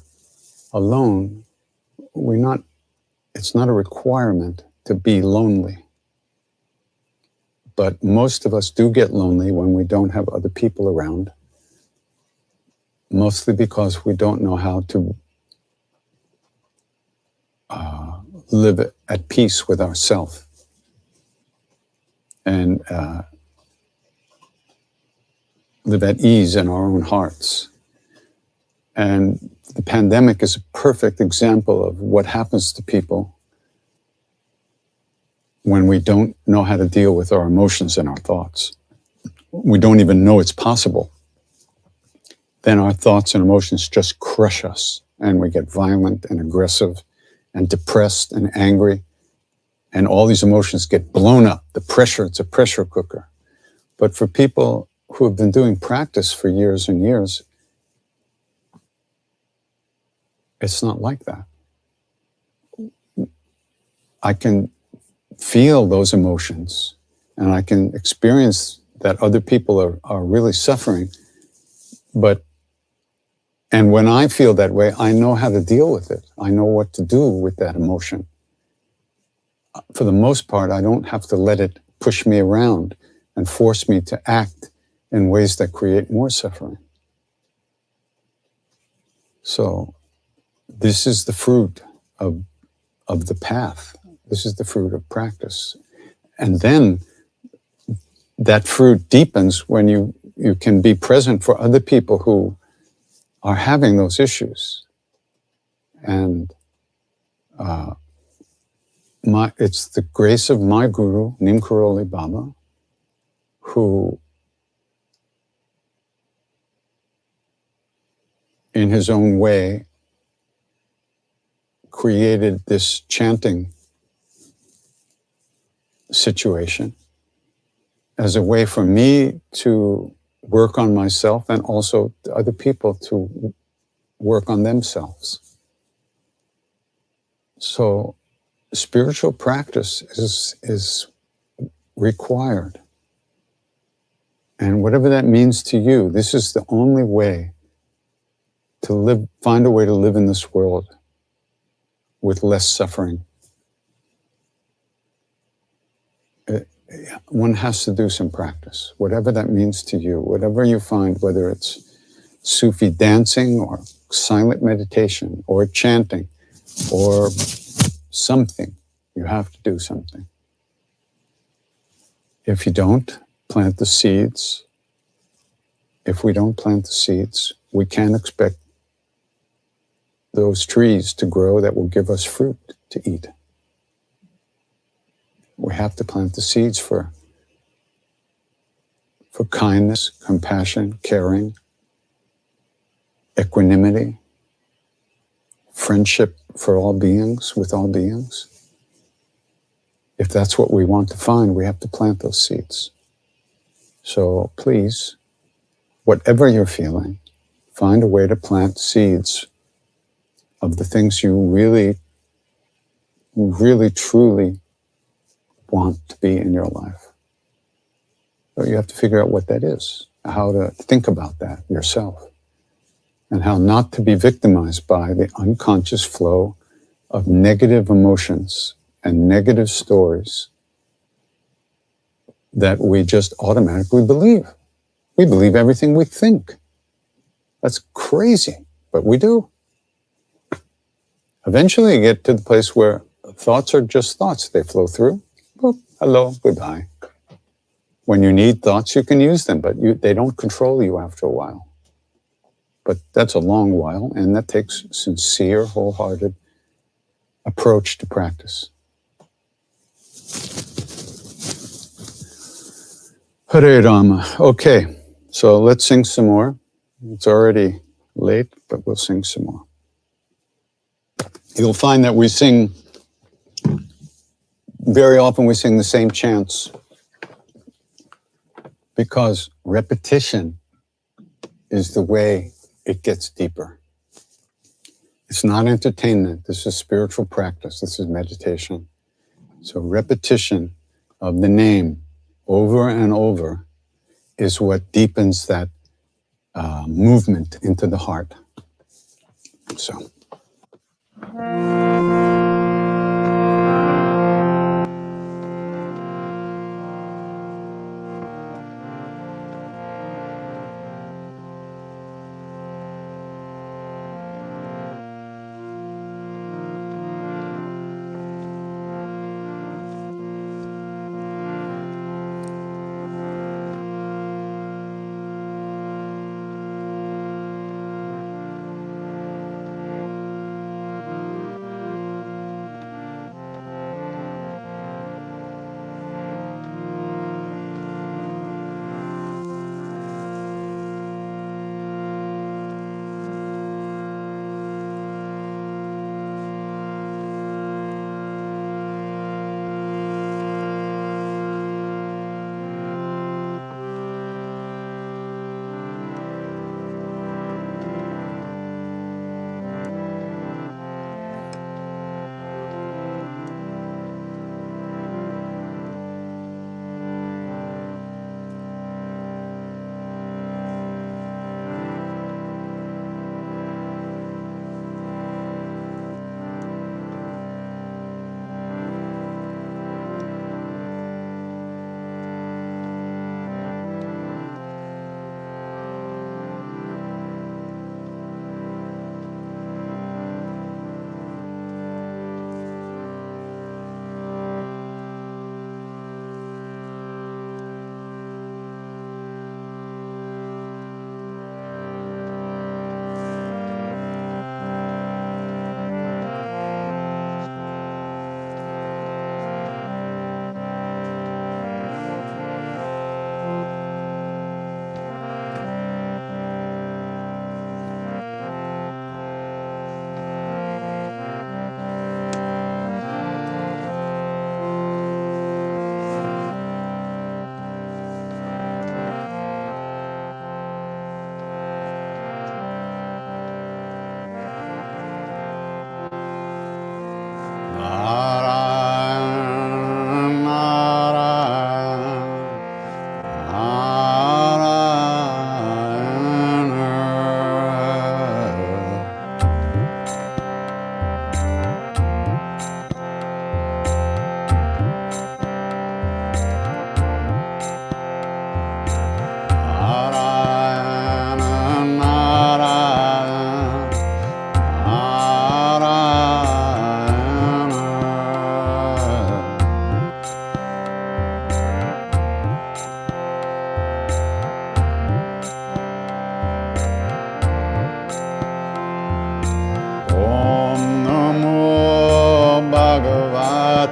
alone, it's not a requirement to be lonely. But most of us do get lonely when we don't have other people around, mostly because we don't know how to live at peace with ourselves and live at ease in our own hearts. And the pandemic is a perfect example of what happens to people when we don't know how to deal with our emotions and our thoughts. We don't even know it's possible. Then our thoughts and emotions just crush us, and we get violent and aggressive and depressed and angry, and all these emotions get blown up. The pressure, it's a pressure cooker. But for people who have been doing practice for years and years, it's not like that. I can feel those emotions, and I can experience that other people are really suffering. And when I feel that way, I know how to deal with it. I know what to do with that emotion. For the most part, I don't have to let it push me around and force me to act in ways that create more suffering. So this is the fruit of the path. This is the fruit of practice. And then that fruit deepens when you can be present for other people who are having those issues. And it's the grace of my guru, Nim Karoli Baba, who in his own way created this chanting situation as a way for me to work on myself and also other people to work on themselves. So spiritual practice is required. And whatever that means to you, this is the only way to live, find a way to live in this world with less suffering. One has to do some practice, whatever that means to you, whatever you find, whether it's Sufi dancing or silent meditation or chanting or something. You have to do something. If you don't plant the seeds, if we don't plant the seeds, we can't expect those trees to grow that will give us fruit to eat. We have to plant the seeds for kindness, compassion, caring, equanimity, friendship for all beings, with all beings. If that's what we want to find, we have to plant those seeds. So please, whatever you're feeling, find a way to plant seeds of the things you really, really, truly want to be in your life. So you have to figure out what that is, how to think about that yourself, and how not to be victimized by the unconscious flow of negative emotions and negative stories that we just automatically believe. We believe everything we think. That's crazy, but we do. Eventually you get to the place where thoughts are just thoughts. They flow through. Boop, hello, goodbye. When you need thoughts, you can use them, but they don't control you after a while. But that's a long while, and that takes sincere, wholehearted approach to practice. Hare Rama. Okay, so let's sing some more. It's already late, but we'll sing some more. You'll find that we sing, very often we sing the same chants because repetition is the way it gets deeper. It's not entertainment. This is spiritual practice. This is meditation. So repetition of the name over and over is what deepens that movement into the heart. So.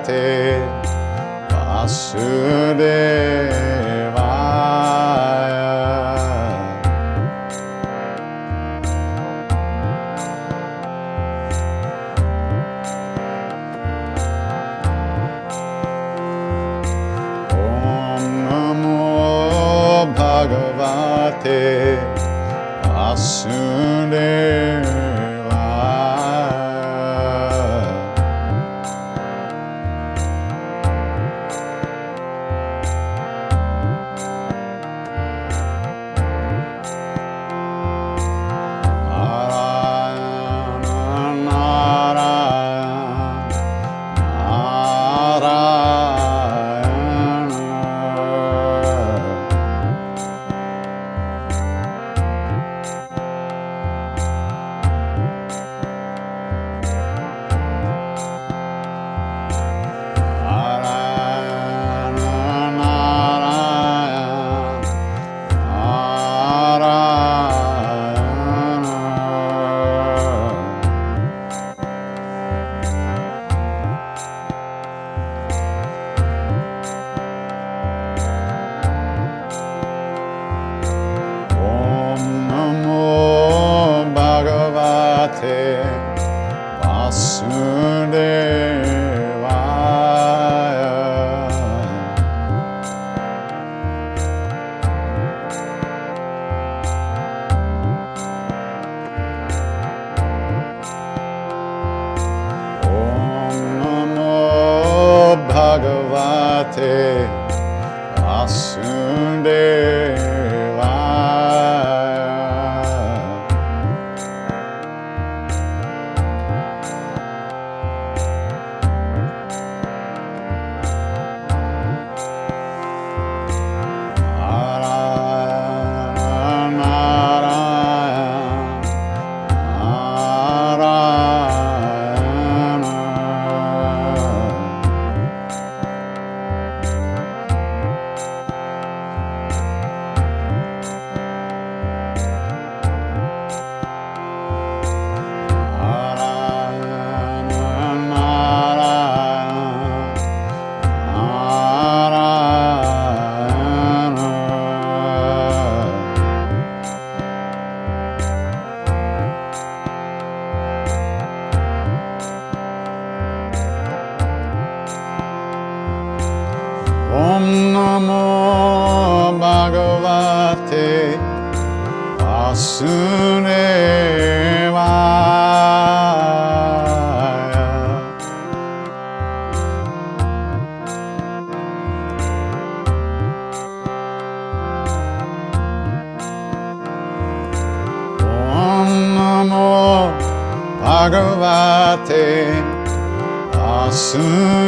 Bhagavate Vasudevaya. Om Namo Bhagavate Vasudevaya. Bhagavate Vasudevaya. Om Namo Bhagavate Vasudevaya. Om Namo Bhagavate Vasudevaya.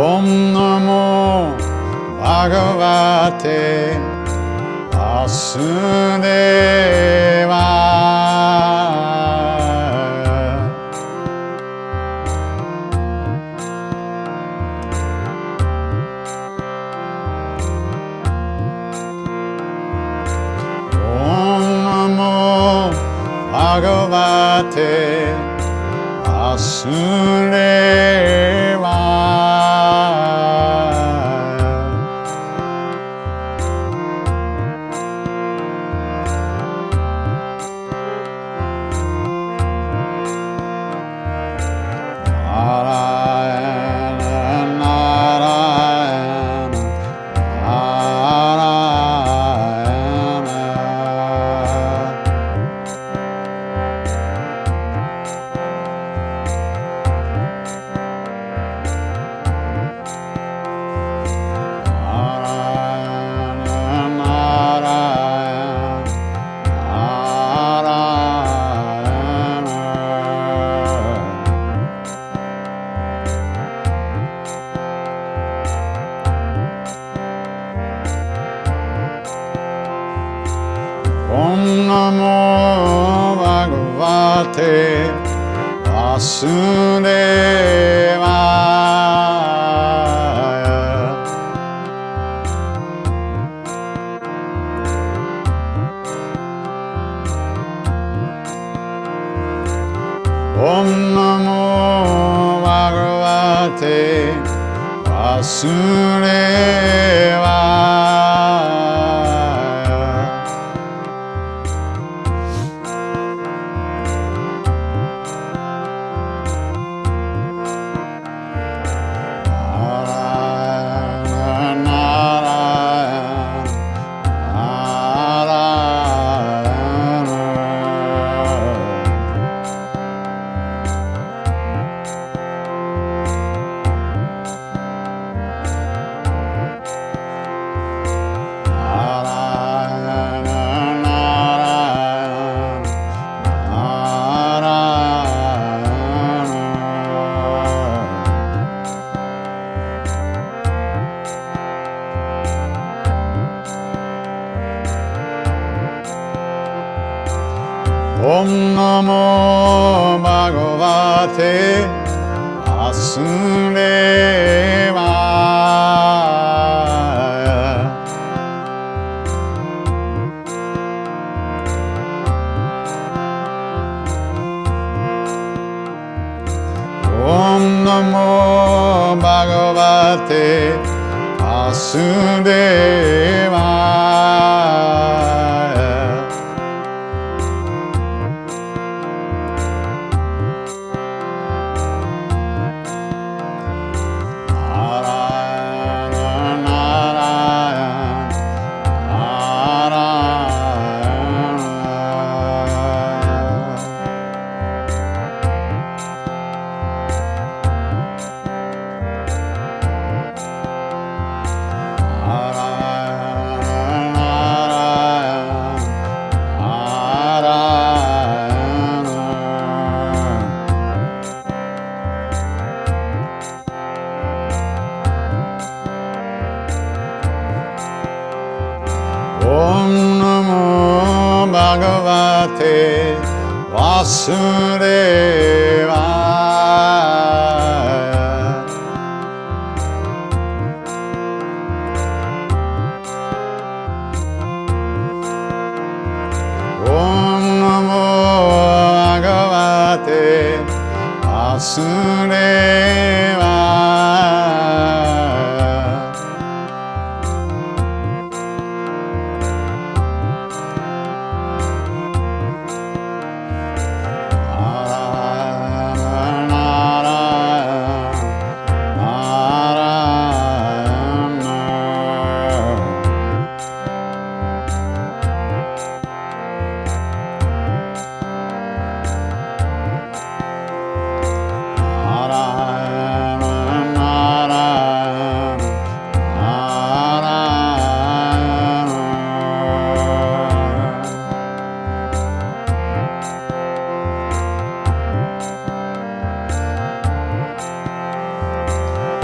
Om Namo Bhagavate Vasudevaya. Om Namo Bhagavate Vasudevaya. Namo Bhagavate Vasudevaya. Om Namo Bhagavate Vasudevaya. Om Namo Bhagavate Vasudevaya. Om Namo Bhagavate Vasudevaya. Om Namo Bhagavate Vasudevaya. Om Namo Bhagavate Vasudevaya.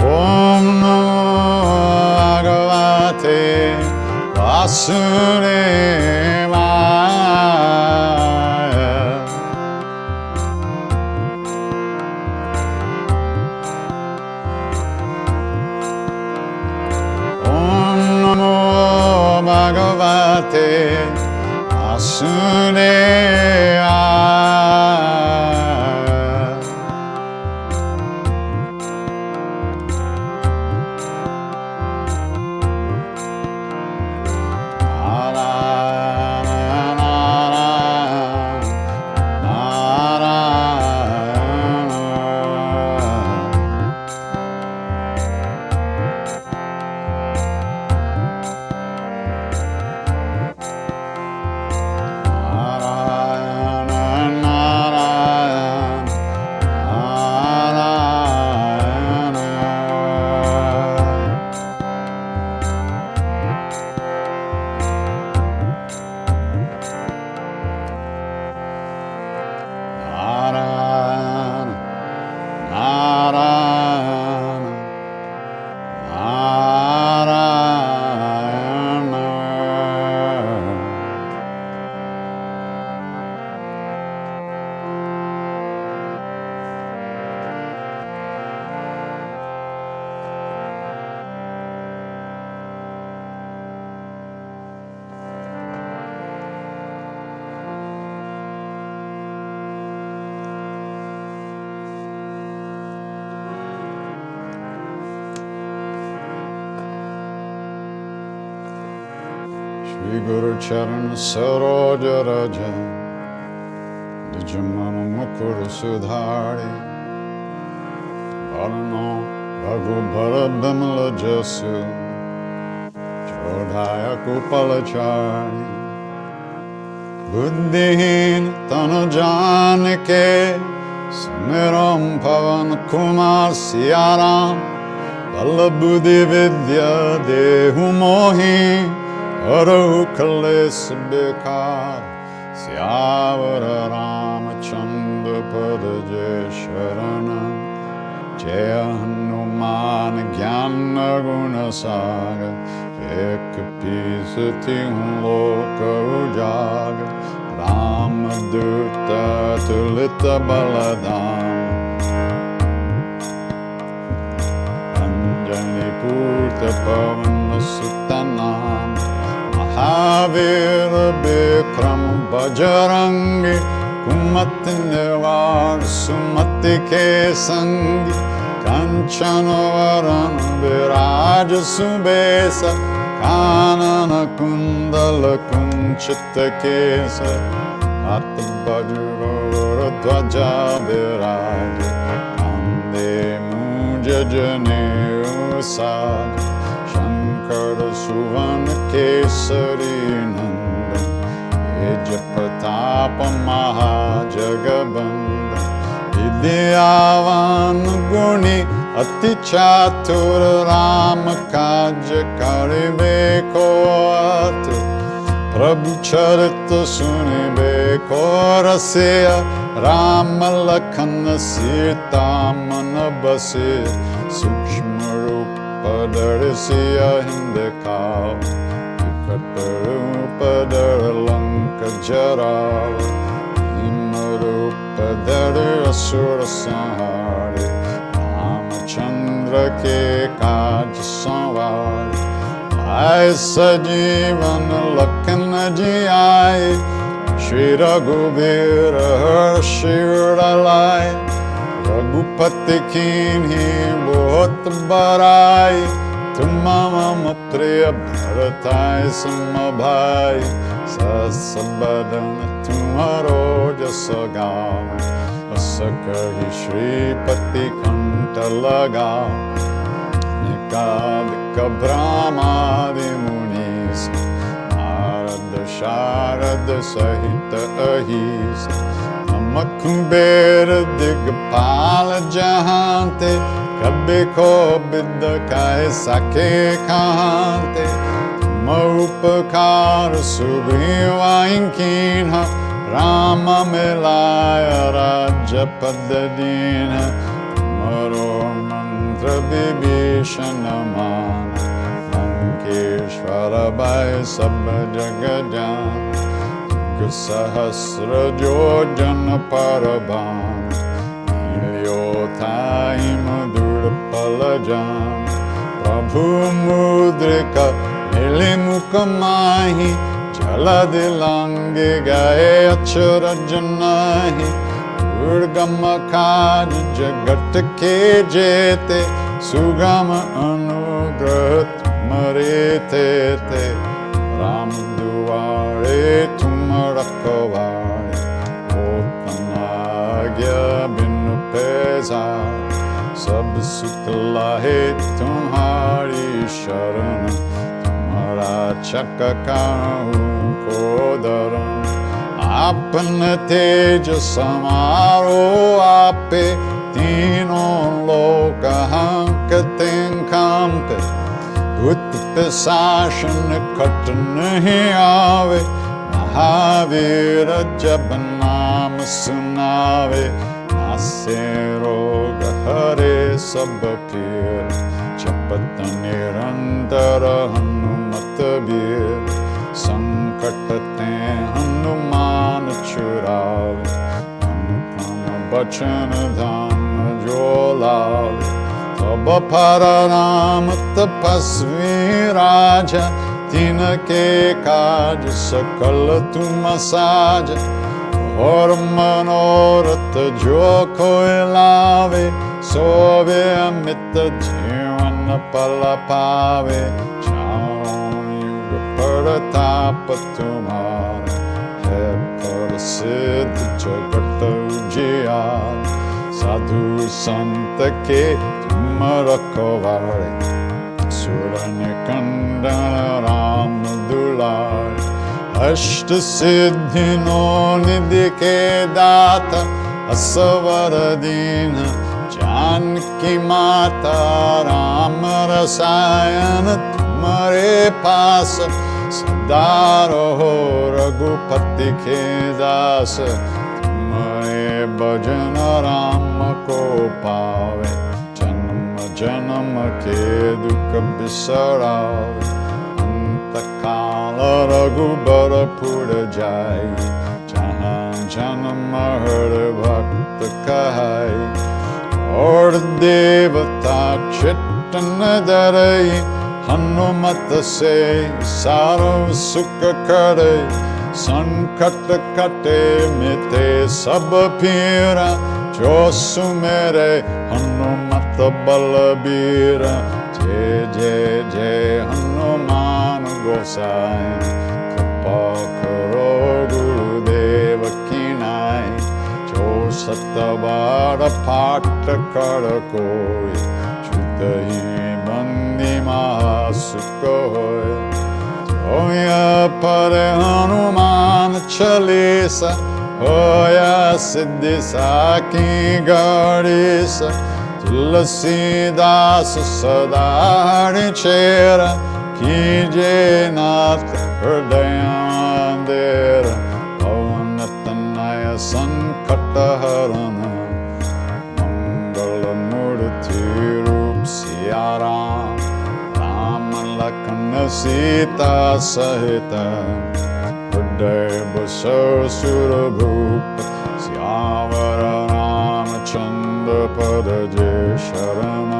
Om Namo Bhagavate Vasudevaya. Om Namo Bhagavate Vasudevaya. Shri Guru Charan Saroja Raja Dijamanu Mukuru Sudhari Varano Bhagu Bhara Bimala Jasu Chodhaya Kupalachari Buddhihin Tanu Janike Samiram Pavan Kumar Siyaram Bala Buddhi Vidya Dehu Mohi Aru Kalis Bikar Syavara Ramachandra Padaje Sharanam Jaya Hanuman Gyana Guna Saga Ek Pisati Loka Ujaga Ramadutta Tulita Baladam Anjali Purta Pavana Sutanam Mahavira Bikram Bajarangi Kumati Nivar Sumati Kesangi Kanchana Viraja Subesa Kanana Kundala Kunchita Kesa At Bajura Dvaja Viraja Ande Muja Jane Usad Shankara Suvana Kesari Nandan Eja Pratapa Mahajagabanda Vidyavan Guni Ati Chatur Rama Kaja Karibe Koat Prabhu Charita Sunibe Korasya Rama Lakhana Sita Manabasi Sukshma Rupa Darisya Hindekav Vikatarupa Daralanka Jarava Imarupa Darasura Sahari Chandra ke kaaj sanvar Aisa jivan lakhan ji aaye Shri Raghubir Harshiralai Raghupati kinhi bahut barai Tumama priya bharatai samabhai Sasabadan tumharo jasagav Asakahi Shripati Kanta Laga Nikadika Brahmadi Munis Narada Sharada Sahita Ahisa Namakumbera Digapala Jahante Kabiko Bidda Kai Sake Kante Maupakara Sugriva Inkinha Rama Melaya Raja Padadina Maro Mantra Bibhishana Mana Lankeshwara Bhai Sabha Jagajan Gusahasra Jojana Paraban Ilyothai Madhura Palajan Prabhu Mudrika Nilimukha Mahi Jaladilange gaye achara janahi Urgama kaj jagat ke jete Sugama anugrahat marete te Ram duare tumarakovare Otanagya bin pezar Sab sukla hai tumhari sharanam Chaka kahu kodaran Apna teja samaro ape Tino loka hankaten kampe Utpe sashan kat nahi aave Mahavira jabanam sunave Nase roga hare sabapir Chapata nirantara Hanumatabir Sankatate Hanuman Churave Anupama Bachana Dhamma Jolave Taba Pararam Tapasvi Raja Tinake Kaj Sakala Tumasaja Or Manorat Jo Koilave Sove Amita Jivana Palapave Charon Pratap तुम्हारा है प्रसिद्ध जगत उजियार साधु संत के तुम रखवारे सुर निकंदन राम दुलारे अष्ट सिद्धि no निधि के दाता असवर दीन जानकी माता राम रसायन तुम्हारे पास सदा रहो रघुपति के दास तुम्हारे भजन राम को पावे जन्म जन्म के दुख बिसरावे अंत काल रघुबर पुर जाई जहाँ जन्म हर भक्त कहाई और देवता चित्तन धरई हनुमत से सारो सुख करे संकट कटे मिटे सब पीरा जो सुमेरे हनुमत बलबीरा जय जय जय हनुमान गोसाई कृपा करो गुरुदेव की नाई जो सतबार पाठ कर कोई शुद्ध ही बंदी महासुख होय होया पर हनुमान चालीसा होया सिद्धि साकी गणेसा तुलसीदास सदा चेरा कीजे नाथ हृदय मंदिर पवन तनय संकट हरण मंगल मूर्ति रूप सिया राम राम लखन सीता सहित हृदय बसो सुर भूप सियावर रामचंद्र पद जय शरणम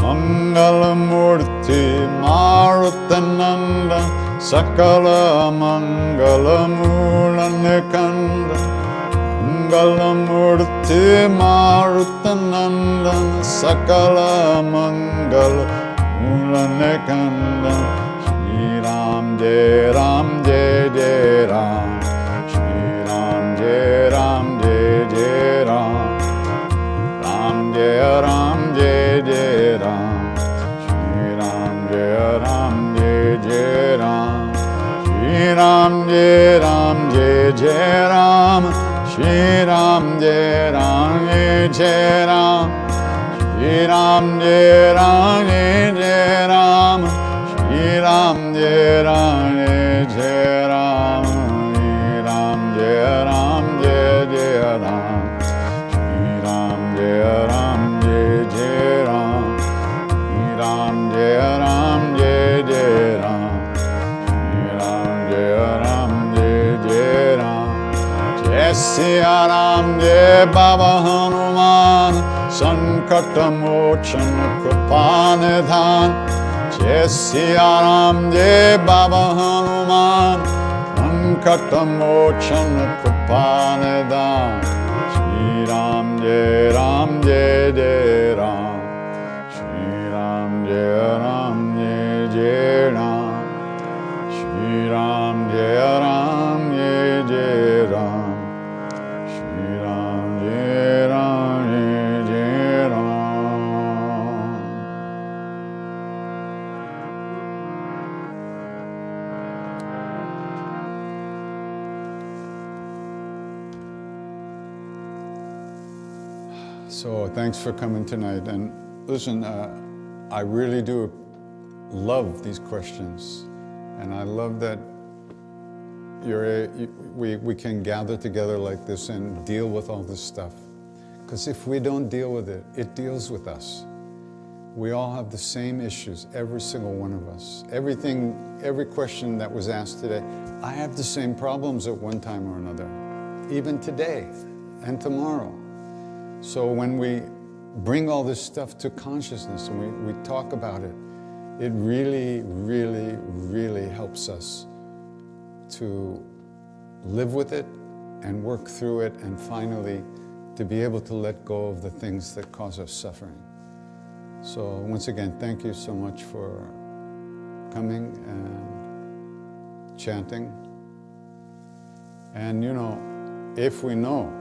मंगल मूर्ति मारुत नंदन सकल मंगल मूलन कंद मंगल मूर्ति मारुत नंदन सकल मंगल मूलन कंद श्री राम जय जय राम श्री राम जय जय राम राम जय जय राम श्री राम जय जय राम श्री राम जय जय राम श्री राम जय जय राम श्री राम जय जय राम श्री राम जय जय राम श्री राम जय जय राम श्री राम जय जय राम श्री राम जय जय राम श्री राम जय राम जय सिया राम जय बाबा हनुमान संकट मोचन कृपा निधान जय सिया राम जय बाबा हनुमान संकट मोचन कृपा निधान श्री राम जय जय राम श्री राम जय जय राम श्री राम जय जय राम श्री राम जय जय Ram So thanks for coming tonight. And listen, I really do love these questions. And I love that we can gather together like this and deal with all this stuff. Because if we don't deal with it, it deals with us. We all have the same issues, every single one of us. Every question that was asked today, I have the same problems at one time or another, even today and tomorrow. So when we bring all this stuff to consciousness and we talk about it, it really, really, really helps us to live with it and work through it, and finally to be able to let go of the things that cause us suffering. So once again, thank you so much for coming and chanting. And you know, if we know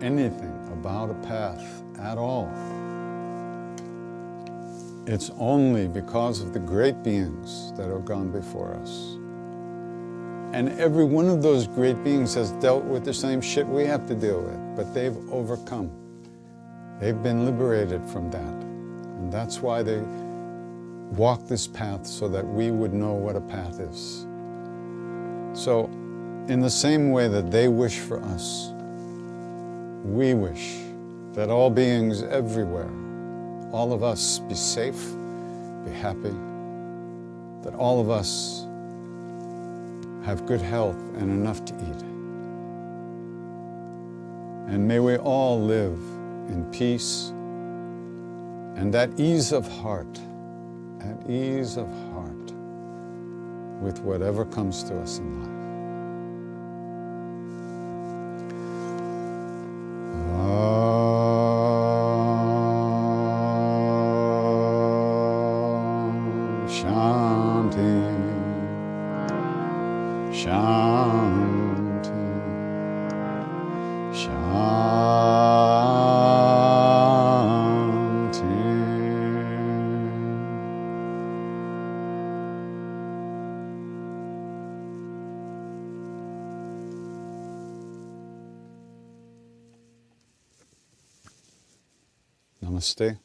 anything about a path at all, it's only because of the great beings that have gone before us. And every one of those great beings has dealt with the same shit we have to deal with, but they've overcome. They've been liberated from that. And that's why they walk this path, so that we would know what a path is. So, in the same way that they wish for us, we wish that all beings everywhere, all of us, be safe, be happy, that all of us have good health and enough to eat. And may we all live in peace and at ease of heart, with whatever comes to us in life. Chanting, chanting, chanting. Namaste.